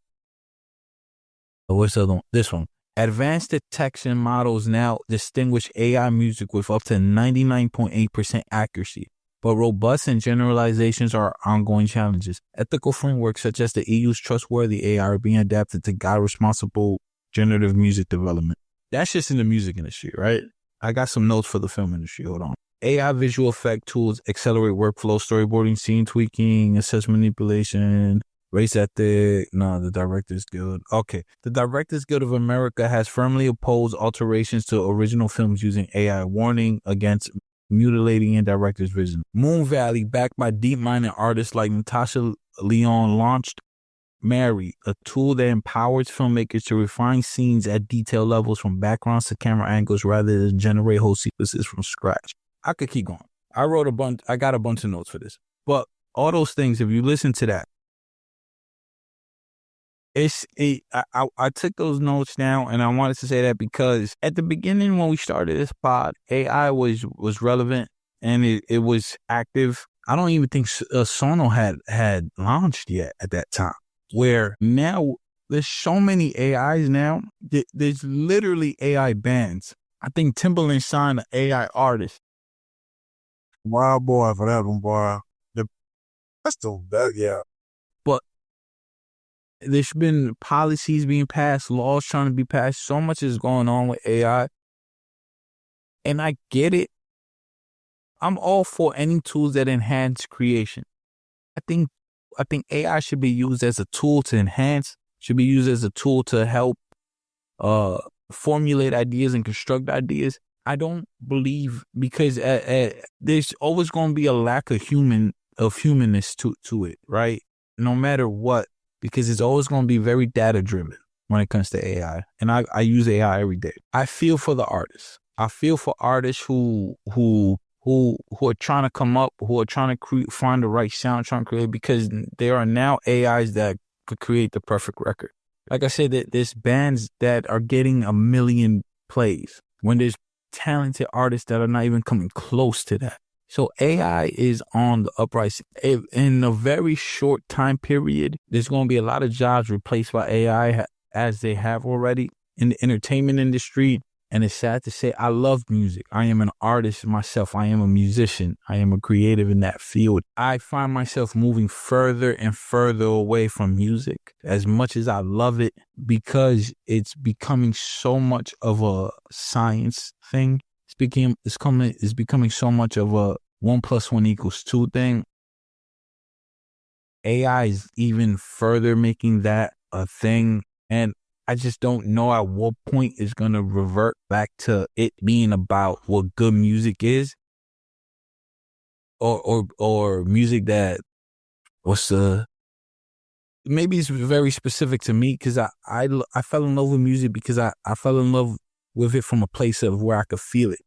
What's the other one? This one. Advanced detection models now distinguish AI music with up to 99.8% accuracy, but robust and generalizations are ongoing challenges. Ethical frameworks such as the EU's trustworthy AI are being adapted to guide responsible generative music development. That's just in the music industry, right? I got some notes for the film industry. Hold on. AI visual effect tools accelerate workflow, storyboarding, scene tweaking, assess manipulation, race ethic. No, the Directors Guild. Okay. The Directors Guild of America has firmly opposed alterations to original films using AI, warning against mutilating a director's vision. Moon Valley, backed by deep minded artists like Natasha Leon, launched Mary, a tool that empowers filmmakers to refine scenes at detail levels from backgrounds to camera angles rather than generate whole sequences from scratch. I could keep going. I got a bunch of notes for this. But all those things, if you listen to that, I took those notes down, and I wanted to say that because at the beginning when we started this pod, AI was relevant and it was active. I don't even think Sono had launched yet at that time. Where now there's so many AIs now. There's literally AI bands. I think Timbaland signed an AI artist. Wild boy for that one, boy. That's still that, yeah. But there's been policies being passed, laws trying to be passed. So much is going on with AI. And I get it. I'm all for any tools that enhance creation. I think AI should be used as a tool to enhance, should be used as a tool to help formulate ideas and construct ideas. I don't believe, because there's always going to be a lack of humanness to it, right? No matter what, because it's always going to be very data driven when it comes to AI. And I use AI every day. I feel for the artists. I feel for artists who are trying to come up, who are trying to find the right sound, trying to create, because there are now AIs that could create the perfect record. Like I said, there's bands that are getting 1 million plays when there's talented artists that are not even coming close to that. So AI is on the uprising. In a very short time period, there's going to be a lot of jobs replaced by AI, as they have already in the entertainment industry. And it's sad to say I love music. I am an artist myself. I am a musician. I am a creative in that field. I find myself moving further and further away from music as much as I love it because it's becoming so much of a science thing. It's becoming so much of a 1 + 1 = 2 thing. AI is even further making that a thing. And I just don't know at what point it's going to revert back to it being about what good music is or music that maybe it's very specific to me because I fell in love with music because I fell in love with it from a place of where I could feel it,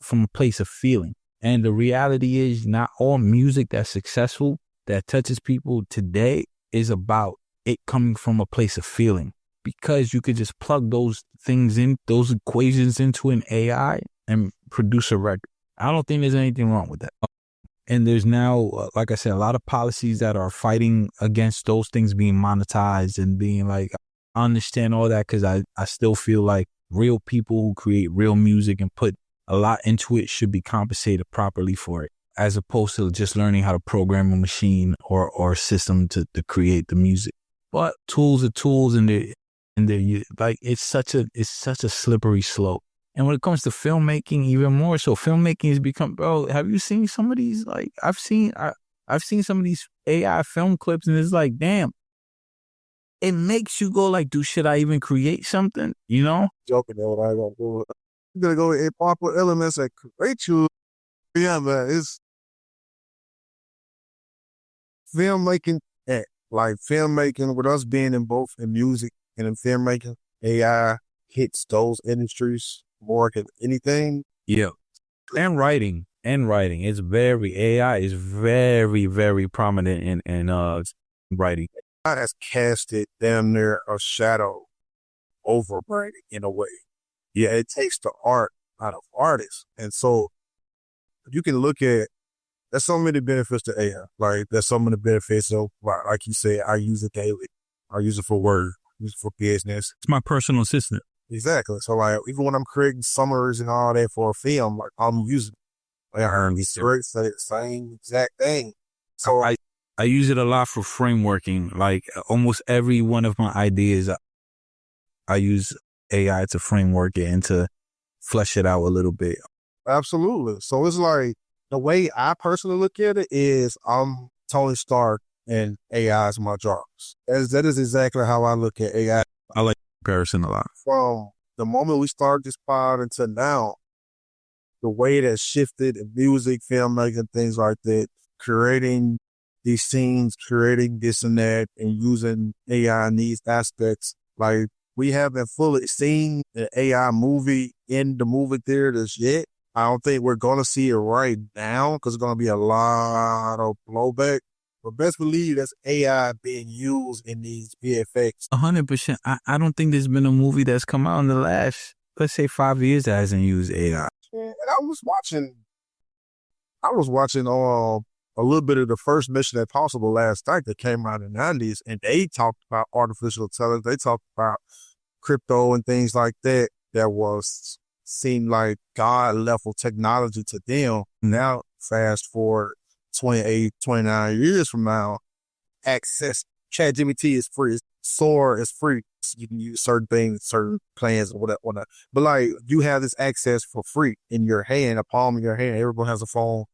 from a place of feeling. And the reality is not all music that's successful that touches people today is about it coming from a place of feeling. Because you could just plug those things in, those equations into an AI and produce a record. I don't think there's anything wrong with that. And there's now, like I said, a lot of policies that are fighting against those things being monetized and being like, I understand all that because I still feel like real people who create real music and put a lot into it should be compensated properly for it, as opposed to just learning how to program a machine or a system to create the music. But tools are tools, and they're like it's such a slippery slope. And when it comes to filmmaking, even more so, filmmaking has become, bro. Have you seen some of these? Like I've seen some of these AI film clips, and it's like, damn, it makes you go like, should I even create something? You know? Joking there, what I gonna do? I'm gonna go with popular elements that create you. Yeah, man, it's filmmaking. Like filmmaking, with us being in both in music and in filmmaking, AI hits those industries more than anything. Yeah. And writing. It's AI is very, very prominent in writing. AI has casted damn near a shadow over writing in a way. Yeah, it takes the art out of artists. And so you can look at, there's so many benefits to AI. Like there's so many benefits. So like you said, I use it daily. I use it for work, use it for business. It's my personal assistant. Exactly. So like even when I'm creating summaries and all that for a film, like I'm using it. Like I heard these words say the same exact thing. So I use it a lot for frameworking. Like almost every one of my ideas, I use AI to framework it and to flesh it out a little bit. Absolutely. So it's like the way I personally look at it is I'm Tony Stark and AI is my Jarvis. That is exactly how I look at AI. I like comparison a lot. From the moment we started this pod until now, the way that shifted in music, filmmaking, things like that, creating these scenes, creating this and that, and using AI in these aspects. Like we haven't fully seen the AI movie in the movie theaters yet. I don't think we're going to see it right now because it's going to be a lot of blowback. But best believe that's AI being used in these VFX. 100%. I don't think there's been a movie that's come out in the last, let's say, 5 years that hasn't used AI. Yeah, and I was watching a little bit of the first Mission Impossible last night that came out in the 90s, and they talked about artificial intelligence. They talked about crypto and things like that. Seemed like God level technology to them. Now, fast forward 28, 29 years from now, access ChatGPT is free. Sora is free. You can use certain things, certain plans, or whatever. But like you have this access for free in your hand, a palm of your hand. Everyone has a phone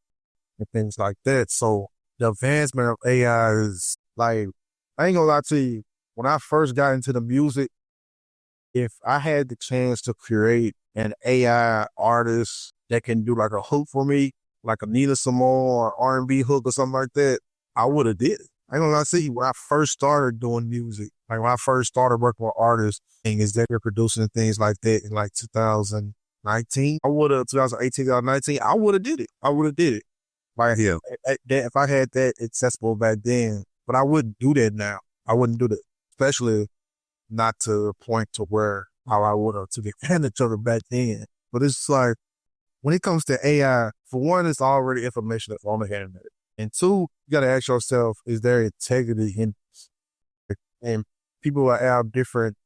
and things like that. So the advancement of AI is like, I ain't gonna lie to you. When I first got into the music, if I had the chance to create an AI artist that can do like a hook for me, like a Nina Simone or R&B hook or something like that, I would have did it. I ain't gonna lie to you, when I first started doing music, like when I first started working with artists and executive producing and things like that in like 2019, 2018, 2019, I would have did it. Like, yeah. If I had that accessible back then, but I wouldn't do that now. I wouldn't do that, especially not to the point to where how I would have took advantage of it back then. But it's like, when it comes to AI, for one, it's already information that's on the internet. And two, you got to ask yourself, is there integrity in this? And people will have different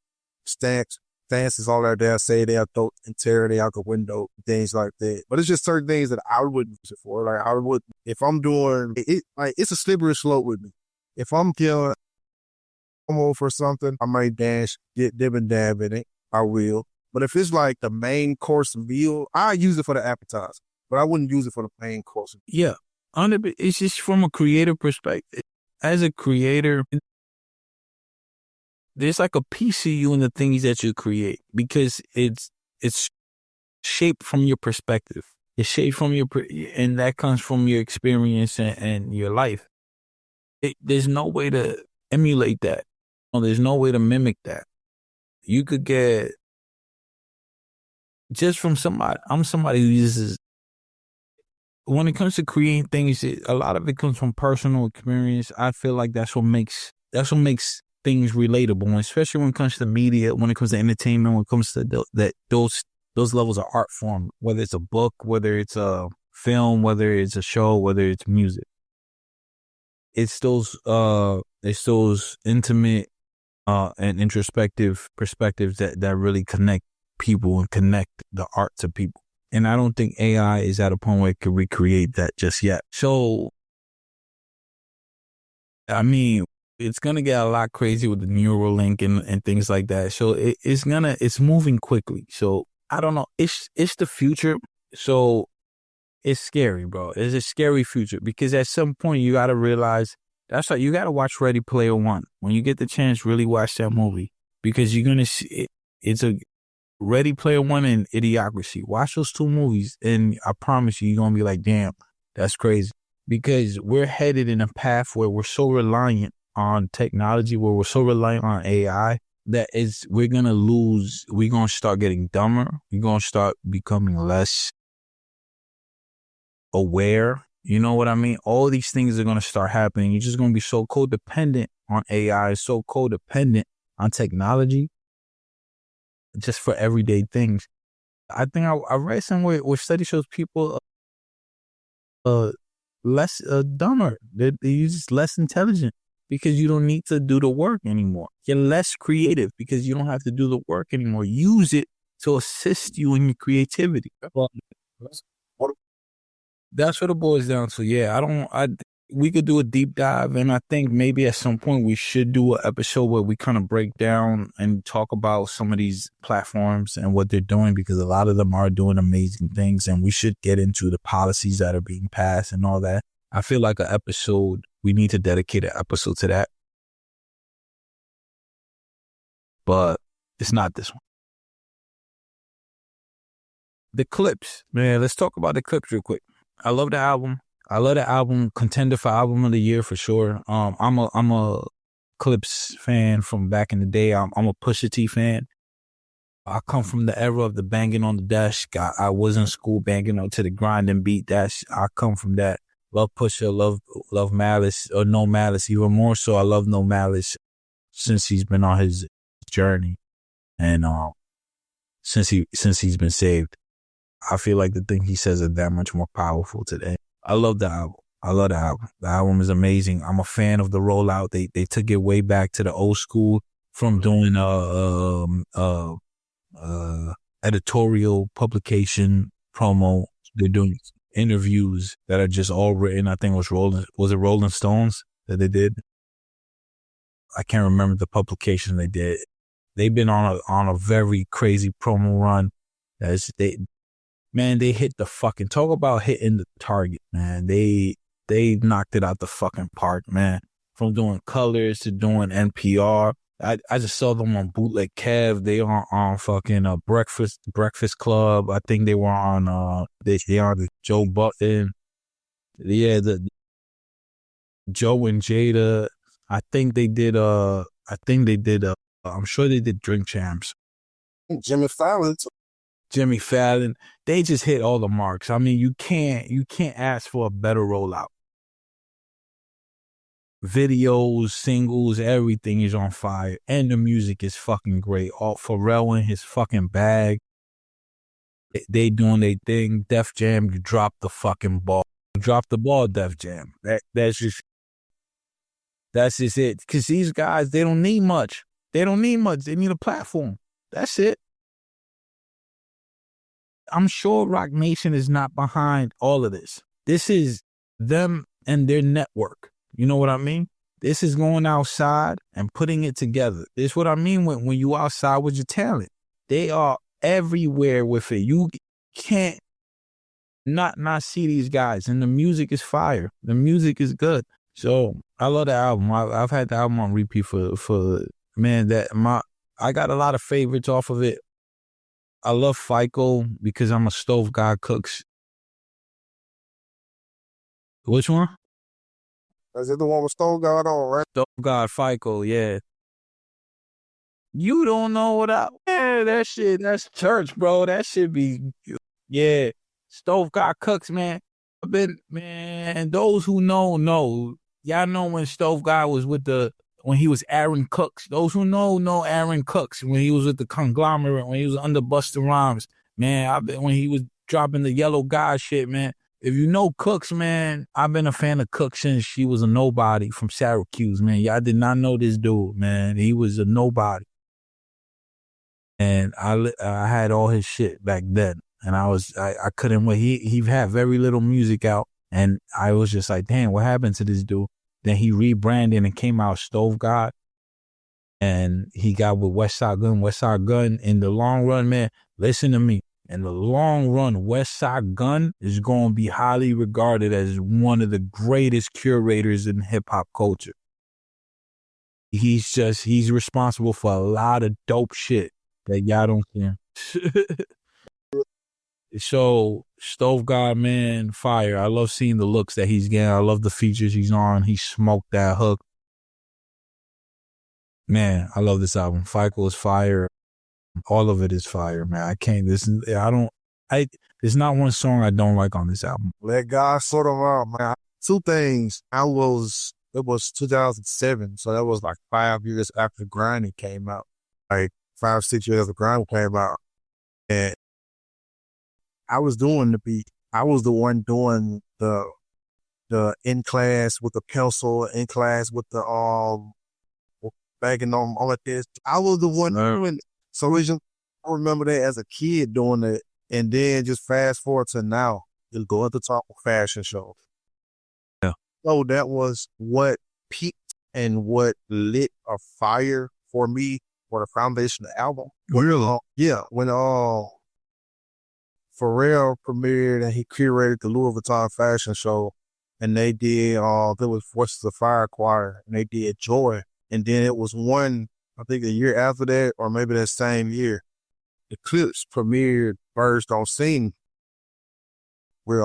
standpoints fancies all that. They'll say they'll throw integrity out the window, things like that. But it's just certain things that I wouldn't use it for. Like I would, if I'm doing it, like it's a slippery slope with me. If I'm killing promo for something, I might get dib and dab in it. I will. But if it's like the main course meal, I use it for the appetizer. But I wouldn't use it for the main course. Yeah. It's just from a creative perspective. As a creator, there's like a piece of you in the things that you create because it's shaped from your perspective. It's shaped from and that comes from your experience and your life. There's no way to emulate that. There's no way to mimic that. You could get just from somebody. I'm somebody who uses. When it comes to creating things, a lot of it comes from personal experience. I feel like that's what makes things relatable, especially when it comes to media, when it comes to entertainment, when it comes to those levels of art form, whether it's a book, whether it's a film, whether it's a show, whether it's music. It's those intimate and introspective perspectives that really connect people and connect the art to people. And I don't think AI is at a point where it can recreate that just yet. So, I mean, it's going to get a lot crazy with the Neuralink and things like that. So it's moving quickly. So I don't know. It's the future. So it's scary, bro. It's a scary future because at some point you got to realize that's why you got to watch Ready Player One. When you get the chance, really watch that movie because you're going to see it. It's a Ready Player One and Idiocracy. Watch those two movies and I promise you're going to be like, damn, that's crazy. Because we're headed in a path where we're so reliant on technology, where we're so reliant on AI, we're going to start getting dumber. We're going to start becoming less aware. You know what I mean? All these things are going to start happening. You're just going to be so codependent on AI, so codependent on technology, just for everyday things. I think I read somewhere where study shows people less dumber. They're just less intelligent because you don't need to do the work anymore. You're less creative because you don't have to do the work anymore. Use it to assist you in your creativity. That's what it boils down to. Yeah, we could do a deep dive, and I think maybe at some point we should do an episode where we kind of break down and talk about some of these platforms and what they're doing, because a lot of them are doing amazing things, and we should get into the policies that are being passed and all that. I feel like we need to dedicate an episode to that, but it's not this one. The Clips, man, let's talk about the Clips real quick. I love the album. Contender for album of the year for sure. I'm a Clips fan from back in the day. I'm a Pusha T fan. I come from the era of the banging on the desk. I was in school banging out to the grinding beat. I come from that. Love Pusha, love Malice, or No Malice even more so. I love No Malice since he's been on his journey, and since he's been saved. I feel like the thing he says are that much more powerful today. I love the album. The album is amazing. I'm a fan of the rollout. They took it way back to the old school from doing editorial publication promo. They're doing interviews that are just all written. I think it was it Rolling Stones that they did? I can't remember the publication they did. They've been on a very crazy promo run. Man, they hit the fucking, talk about hitting the target, man. They knocked it out the fucking park, man. From doing Colors to doing NPR. I just saw them on Bootleg Kev. They are on fucking Breakfast Club. I think they were on they on the Joe Button. Yeah, the Joe and Jada. I'm sure they did Drink Champs. Jimmy Fallon, they just hit all the marks. I mean, you can't ask for a better rollout. Videos, singles, everything is on fire, and the music is fucking great. All Pharrell in his fucking bag. They doing their thing. Def Jam, you dropped the fucking ball. You dropped the ball, Def Jam. That's just it. Because these guys, they don't need much. They need a platform. That's it. I'm sure Rock Nation is not behind all of this. This is them and their network. You know what I mean? This is going outside and putting it together. This is what I mean when you outside with your talent. They are everywhere with it. You can't not see these guys. And the music is fire. The music is good. So I love the album. I've had the album on repeat for man, I got a lot of favorites off of it. I love FICO because I'm a Stove God Cooks. Which one? Is it the one with Stone God on, right? Stove God FICO, yeah. You don't know what that shit, that's church, bro. That shit be, yeah. Stove God Cooks, man. Those who know. Y'all know when Stove God was when he was Aaron Cooks. Those who know Aaron Cooks when he was with the conglomerate, when he was under Busta Rhymes. Man, when he was dropping the Yellow God shit, man. If you know Cooks, man, I've been a fan of Cooks since she was a nobody from Syracuse, man. Y'all did not know this dude, man. He was a nobody. And I had all his shit back then. And I couldn't wait. He had very little music out. And I was just like, damn, what happened to this dude? Then he rebranded and came out Stove God. And he got with Westside Gun. Westside Gun, in the long run, man, listen to me. In the long run, Westside Gun is going to be highly regarded as one of the greatest curators in hip-hop culture. He's responsible for a lot of dope shit that y'all don't see. So, Stove God, man, fire. I love seeing the looks that he's getting. I love the features he's on. He smoked that hook. Man, I love this album. FICO is fire. All of it is fire, man. There's not one song I don't like on this album. Let God sort them out, man. Two things. It was 2007, so that was like 5 years after Grinding came out. Like 5-6 years after Grinding came out. And I was doing the beat. I was the one doing the in class with the pencil, in class with the bagging on all of this. I was the one doing it. So I remember that as a kid doing it, and then just fast forward to now, just go at the top of fashion shows. Yeah. So that was what peaked and what lit a fire for me for the foundation of the album. Really? When Pharrell premiered and he curated the Louis Vuitton fashion show, and they did, there was Voices of Fire Choir, and they did Joy. And then it was one, I think a year after that, or maybe that same year, the Clips premiered Birds Don't Sing with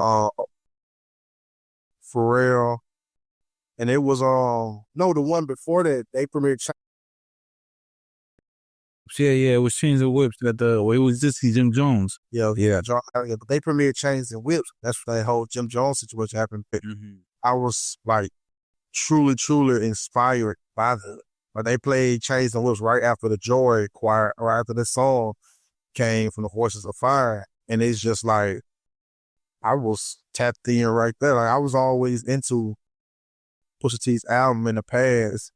Pharrell. And it was, the one before that, they premiered Yeah, it was Chains and Whips. It was just Jim Jones. Yeah. But they premiered Chains and Whips. That's when that whole Jim Jones situation happened. Mm-hmm. I was like truly inspired by them. But they played Chains and Whips right after the Joy Choir, right after the song came from the Horses of Fire. And it's just like, I was tapped in right there. Like, I was always into Pusha T's album in the past.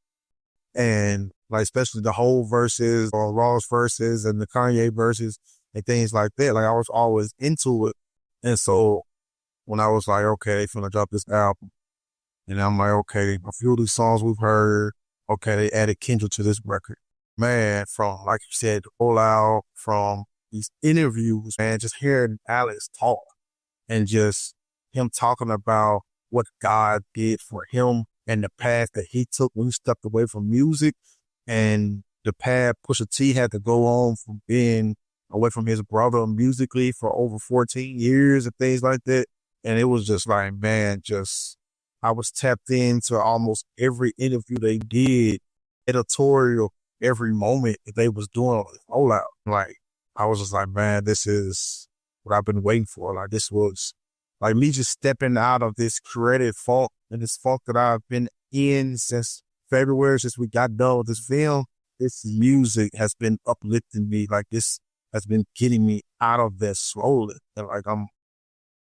And like, especially the whole verses or Ross verses and the Kanye verses and things like that. Like, I was always into it. And so when I was like, okay, they finna drop this album. And I'm like, okay, a few of these songs we've heard, okay, they added Kendrick to this record. Man, from, like you said, the rollout, from these interviews, man, just hearing Alex talk and just him talking about what God did for him and the path that he took when he stepped away from music and the path Pusha T had to go on from being away from his brother musically for over 14 years and things like that. And it was just like, man, I was tapped into almost every interview they did, editorial, every moment that they was doing on the rollout. Like, I was just like, man, this is what I've been waiting for. Like, this was like me just stepping out of this creative funk and this funk that I've been in since February, since we got done with this film. This music has been uplifting me. Like, this has been getting me out of that slowly. And like, I'm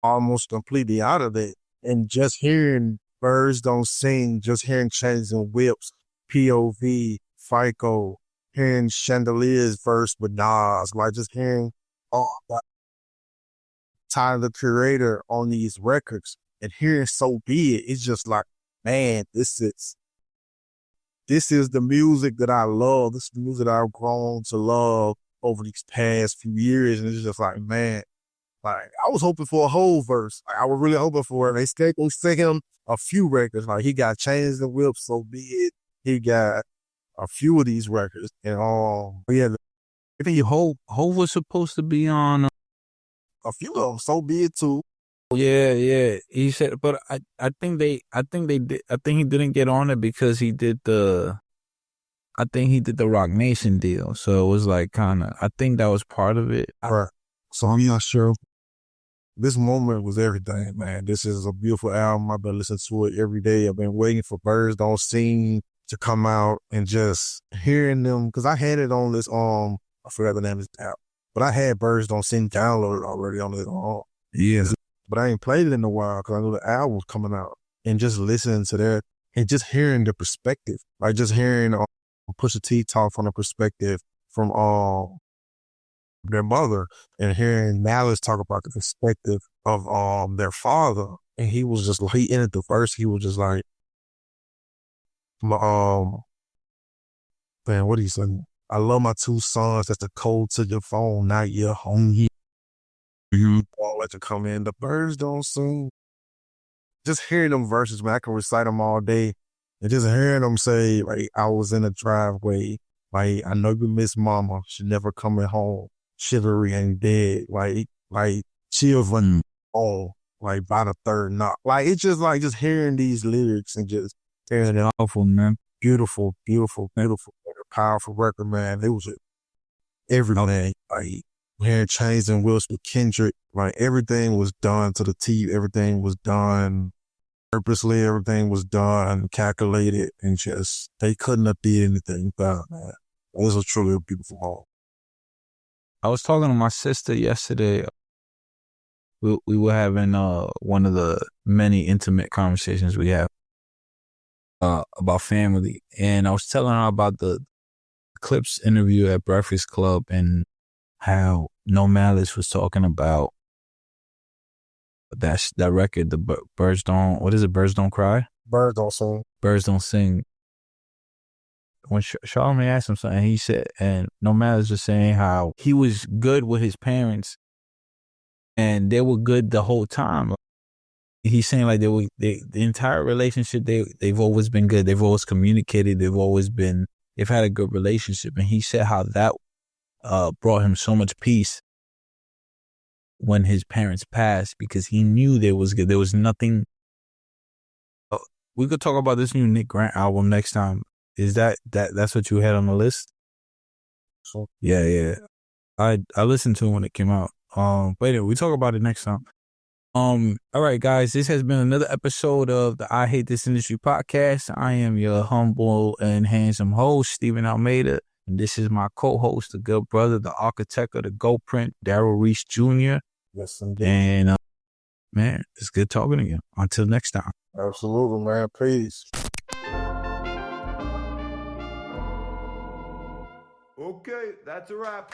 almost completely out of it. And just hearing Birds Don't Sing, just hearing Chains and Whips, POV, FICO, hearing Chandelier's verse with Nas, like just hearing all that. Tyler, the Creator, on these records, and hearing So Be It, it's just like, man, this is the music that I love. This is the music that I've grown to love over these past few years. And it's just like, man, like I was hoping for a whole verse. Like, I was really hoping for it. They sent him a few records. Like he got Chains and Whips, So Be It. He got a few of these records. And yeah, I think Hov was supposed to be on. a few of them, So Be It too. Yeah. He said, but I think he didn't get on it because he did the Rock Nation deal. So it was like I think that was part of it. Right. So I'm not sure. This moment was everything, man. This is a beautiful album. I've been listening to it every day. I've been waiting for Birds Don't Sing to come out and just hearing them. Cause I had it on this, I forgot the name of this app, but I had Birds Don't Sing downloaded already on it. Yeah. But I ain't played it in a while because I knew the album was coming out. And just listening to that and just hearing the perspective, like just hearing Pusha T talk from the perspective from their mother, and hearing Malice talk about the perspective of their father. And he was just, he ended the verse, he was just like, man, what he said? I love my two sons, that's the code to your phone, not your home. You all let you come in. The birds don't sing. Just hearing them verses, man, I can recite them all day. And just hearing them say, like, I was in the driveway, like, I know you miss mama, she never coming home. Chivalry ain't dead, like children all, like by the third knock. Like it's just like just hearing these lyrics and just hearing it. Awful, man. Beautiful, powerful record, man. It was everything. Like hearing Chains and Whips with Kendrick, like everything was done to the T. Everything was done purposely. Everything was done calculated, and just they couldn't have did anything about it, man. It was truly a beautiful album. I was talking to my sister yesterday. We were having one of the many intimate conversations we have about family, and I was telling her about the Clips interview at Breakfast Club and how No Malice was talking about that record, the Birds Don't, what is it? Birds Don't Cry? Birds Don't Sing. Birds Don't Sing. When Charlamagne asked him something, he said, and No Malice was saying how he was good with his parents and they were good the whole time. He's saying like the entire relationship, they've always been good. They've always communicated. They've had a good relationship. And he said how that brought him so much peace when his parents passed, because he knew there was good. There was nothing. We could talk about this new Nick Grant album next time. Is that's what you had on the list? So yeah. I listened to it when it came out. But anyway, we talk about it next time. All right, guys, this has been another episode of the I Hate This Industry podcast. I am your humble and handsome host, Stephen Almeida. And this is my co-host, the good brother, the architect of the Go Print, Daryl Reese Jr. yes, indeed. And man, it's good talking to you. Until next time. Absolutely, man. Peace. Okay, that's a wrap.